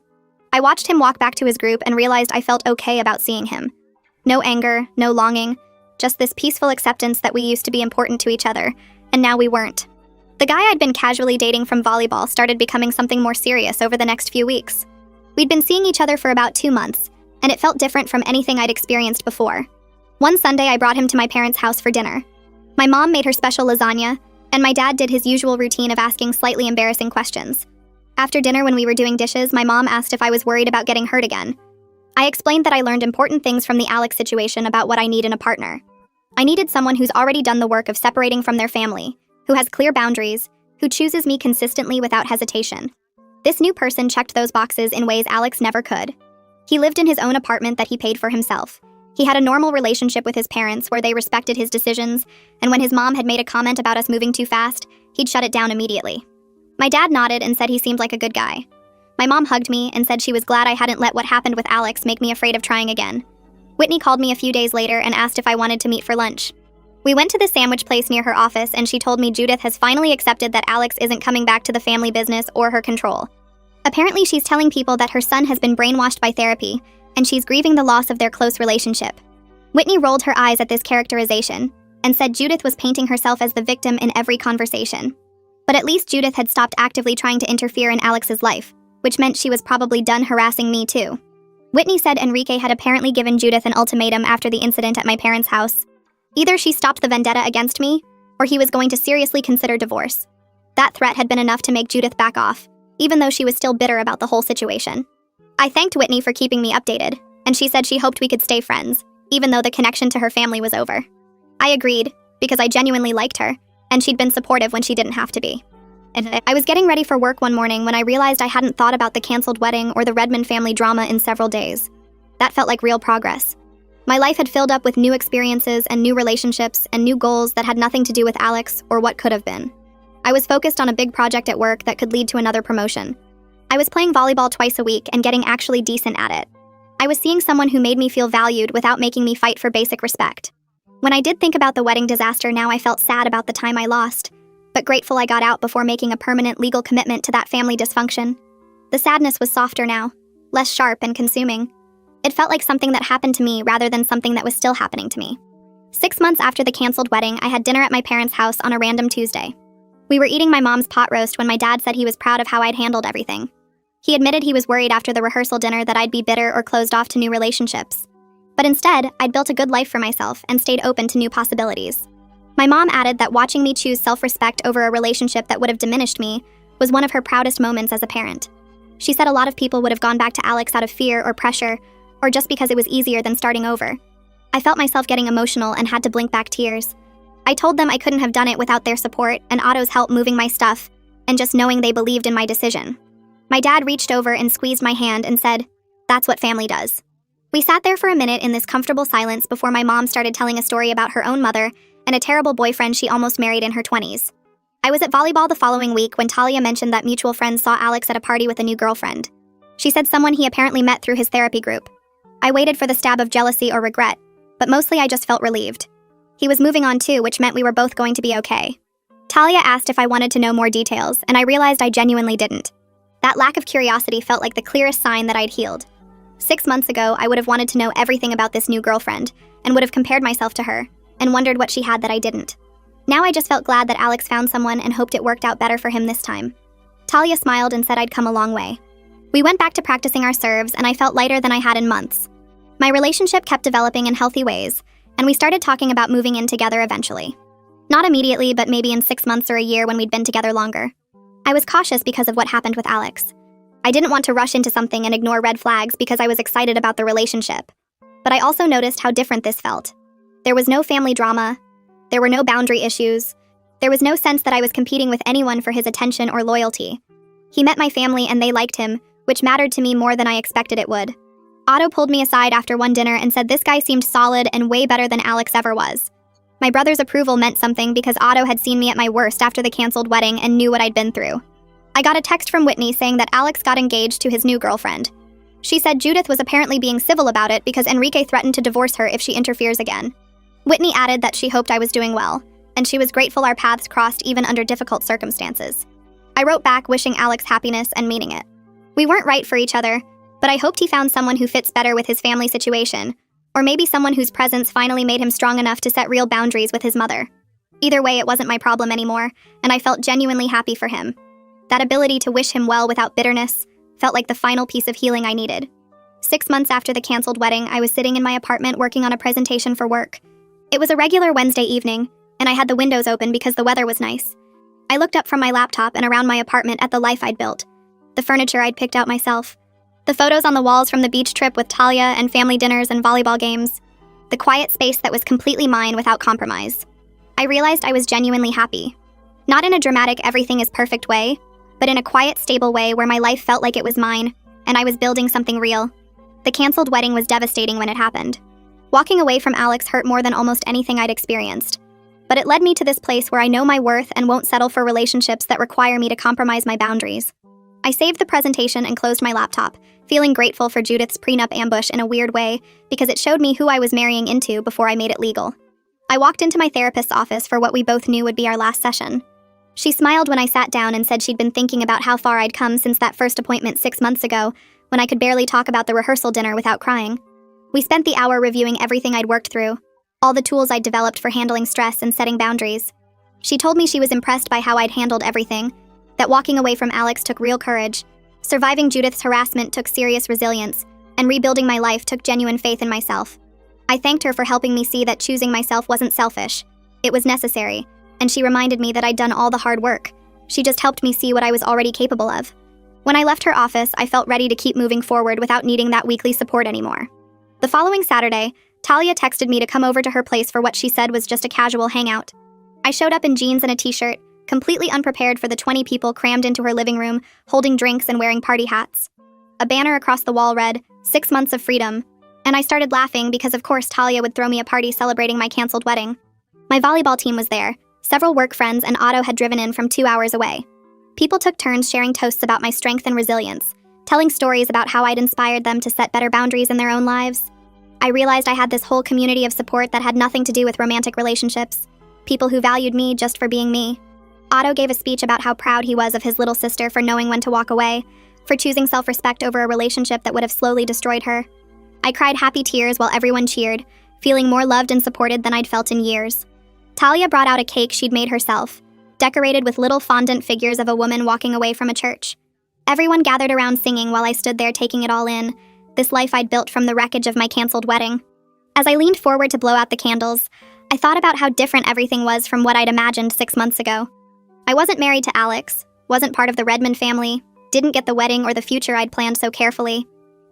I watched him walk back to his group and realized I felt okay about seeing him. No anger, no longing, just this peaceful acceptance that we used to be important to each other, and now we weren't. The guy I'd been casually dating from volleyball started becoming something more serious over the next few weeks. We'd been seeing each other for about 2 months, and it felt different from anything I'd experienced before. One Sunday, I brought him to my parents' house for dinner. My mom made her special lasagna, and my dad did his usual routine of asking slightly embarrassing questions. After dinner, when we were doing dishes, my mom asked if I was worried about getting hurt again. I explained that I learned important things from the Alex situation about what I need in a partner. I needed someone who's already done the work of separating from their family, who has clear boundaries, who chooses me consistently without hesitation. This new person checked those boxes in ways Alex never could. He lived in his own apartment that he paid for himself. He had a normal relationship with his parents where they respected his decisions, and when his mom had made a comment about us moving too fast, he'd shut it down immediately. My dad nodded and said he seemed like a good guy. My mom hugged me and said she was glad I hadn't let what happened with Alex make me afraid of trying again. Whitney called me a few days later and asked if I wanted to meet for lunch. We went to the sandwich place near her office, and she told me Judith has finally accepted that Alex isn't coming back to the family business or her control. Apparently, she's telling people that her son has been brainwashed by therapy, and she's grieving the loss of their close relationship. Whitney rolled her eyes at this characterization and said Judith was painting herself as the victim in every conversation. But at least Judith had stopped actively trying to interfere in Alex's life, which meant she was probably done harassing me too. Whitney said Enrique had apparently given Judith an ultimatum after the incident at my parents' house. Either she stopped the vendetta against me, or he was going to seriously consider divorce. That threat had been enough to make Judith back off, even though she was still bitter about the whole situation. I thanked Whitney for keeping me updated, and she said she hoped we could stay friends, even though the connection to her family was over. I agreed, because I genuinely liked her, and she'd been supportive when she didn't have to be. And I was getting ready for work one morning when I realized I hadn't thought about the canceled wedding or the Redmond family drama in several days. That felt like real progress. My life had filled up with new experiences and new relationships and new goals that had nothing to do with Alex or what could have been. I was focused on a big project at work that could lead to another promotion. I was playing volleyball twice a week and getting actually decent at it. I was seeing someone who made me feel valued without making me fight for basic respect. When I did think about the wedding disaster now, I felt sad about the time I lost, but grateful I got out before making a permanent legal commitment to that family dysfunction. The sadness was softer now, less sharp and consuming. It felt like something that happened to me rather than something that was still happening to me. 6 months after the canceled wedding, I had dinner at my parents' house on a random Tuesday. We were eating my mom's pot roast when my dad said he was proud of how I'd handled everything. He admitted he was worried after the rehearsal dinner that I'd be bitter or closed off to new relationships. But instead, I'd built a good life for myself and stayed open to new possibilities. My mom added that watching me choose self-respect over a relationship that would have diminished me was one of her proudest moments as a parent. She said a lot of people would have gone back to Alex out of fear or pressure, or just because it was easier than starting over. I felt myself getting emotional and had to blink back tears. I told them I couldn't have done it without their support and Otto's help moving my stuff, and just knowing they believed in my decision. My dad reached over and squeezed my hand and said, "That's what family does." We sat there for a minute in this comfortable silence before my mom started telling a story about her own mother and a terrible boyfriend she almost married in her 20s. I was at volleyball the following week when Talia mentioned that mutual friends saw Alex at a party with a new girlfriend. She said someone he apparently met through his therapy group. I waited for the stab of jealousy or regret, but mostly I just felt relieved. He was moving on too, which meant we were both going to be okay. Talia asked if I wanted to know more details, and I realized I genuinely didn't. That lack of curiosity felt like the clearest sign that I'd healed. 6 months ago, I would have wanted to know everything about this new girlfriend, and would have compared myself to her, and wondered what she had that I didn't. Now I just felt glad that Alex found someone and hoped it worked out better for him this time. Talia smiled and said I'd come a long way. We went back to practicing our serves, and I felt lighter than I had in months. My relationship kept developing in healthy ways, and we started talking about moving in together eventually. Not immediately, but maybe in 6 months or a year when we'd been together longer. I was cautious because of what happened with Alex. I didn't want to rush into something and ignore red flags because I was excited about the relationship. But I also noticed how different this felt. There was no family drama. There were no boundary issues. There was no sense that I was competing with anyone for his attention or loyalty. He met my family and they liked him, which mattered to me more than I expected it would. Otto pulled me aside after one dinner and said this guy seemed solid and way better than Alex ever was. My brother's approval meant something because Otto had seen me at my worst after the canceled wedding and knew what I'd been through. I got a text from Whitney saying that Alex got engaged to his new girlfriend. She said Judith was apparently being civil about it because Enrique threatened to divorce her if she interferes again. Whitney added that she hoped I was doing well, and she was grateful our paths crossed even under difficult circumstances. I wrote back wishing Alex happiness and meaning it. We weren't right for each other, but I hoped he found someone who fits better with his family situation, or maybe someone whose presence finally made him strong enough to set real boundaries with his mother. Either way, it wasn't my problem anymore, and I felt genuinely happy for him. That ability to wish him well without bitterness felt like the final piece of healing I needed. 6 months after the canceled wedding, I was sitting in my apartment working on a presentation for work. It was a regular Wednesday evening, and I had the windows open because the weather was nice. I looked up from my laptop and around my apartment at the life I'd built, the furniture I'd picked out myself, the photos on the walls from the beach trip with Talia and family dinners and volleyball games, the quiet space that was completely mine without compromise. I realized I was genuinely happy. Not in a dramatic everything is perfect way, but in a quiet, stable way where my life felt like it was mine, and I was building something real. The canceled wedding was devastating when it happened. Walking away from Alex hurt more than almost anything I'd experienced. But it led me to this place where I know my worth and won't settle for relationships that require me to compromise my boundaries. I saved the presentation and closed my laptop, feeling grateful for Judith's prenup ambush in a weird way because it showed me who I was marrying into before I made it legal. I walked into my therapist's office for what we both knew would be our last session. She smiled when I sat down and said she'd been thinking about how far I'd come since that first appointment 6 months ago, when I could barely talk about the rehearsal dinner without crying. We spent the hour reviewing everything I'd worked through, all the tools I'd developed for handling stress and setting boundaries. She told me she was impressed by how I'd handled everything, that walking away from Alex took real courage, surviving Judith's harassment took serious resilience, and rebuilding my life took genuine faith in myself. I thanked her for helping me see that choosing myself wasn't selfish. It was necessary, and she reminded me that I'd done all the hard work. She just helped me see what I was already capable of. When I left her office, I felt ready to keep moving forward without needing that weekly support anymore. The following Saturday, Talia texted me to come over to her place for what she said was just a casual hangout. I showed up in jeans and a t-shirt, completely unprepared for the 20 people crammed into her living room, holding drinks and wearing party hats. A banner across the wall read, 6 months of freedom, and I started laughing because of course Talia would throw me a party celebrating my canceled wedding. My volleyball team was there, several work friends, and Otto had driven in from 2 hours away. People took turns sharing toasts about my strength and resilience, telling stories about how I'd inspired them to set better boundaries in their own lives. I realized I had this whole community of support that had nothing to do with romantic relationships. People who valued me just for being me. Otto gave a speech about how proud he was of his little sister for knowing when to walk away, for choosing self-respect over a relationship that would have slowly destroyed her. I cried happy tears while everyone cheered, feeling more loved and supported than I'd felt in years. Talia brought out a cake she'd made herself, decorated with little fondant figures of a woman walking away from a church. Everyone gathered around singing while I stood there taking it all in, this life I'd built from the wreckage of my canceled wedding. As I leaned forward to blow out the candles, I thought about how different everything was from what I'd imagined 6 months ago. I wasn't married to Alex, wasn't part of the Redmond family, didn't get the wedding or the future I'd planned so carefully.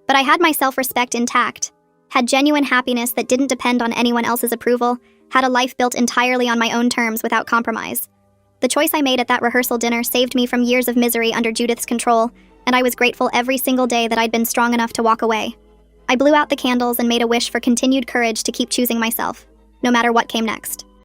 But I had my self-respect intact, had genuine happiness that didn't depend on anyone else's approval, had a life built entirely on my own terms without compromise. The choice I made at that rehearsal dinner saved me from years of misery under Judith's control, and I was grateful every single day that I'd been strong enough to walk away. I blew out the candles and made a wish for continued courage to keep choosing myself, no matter what came next.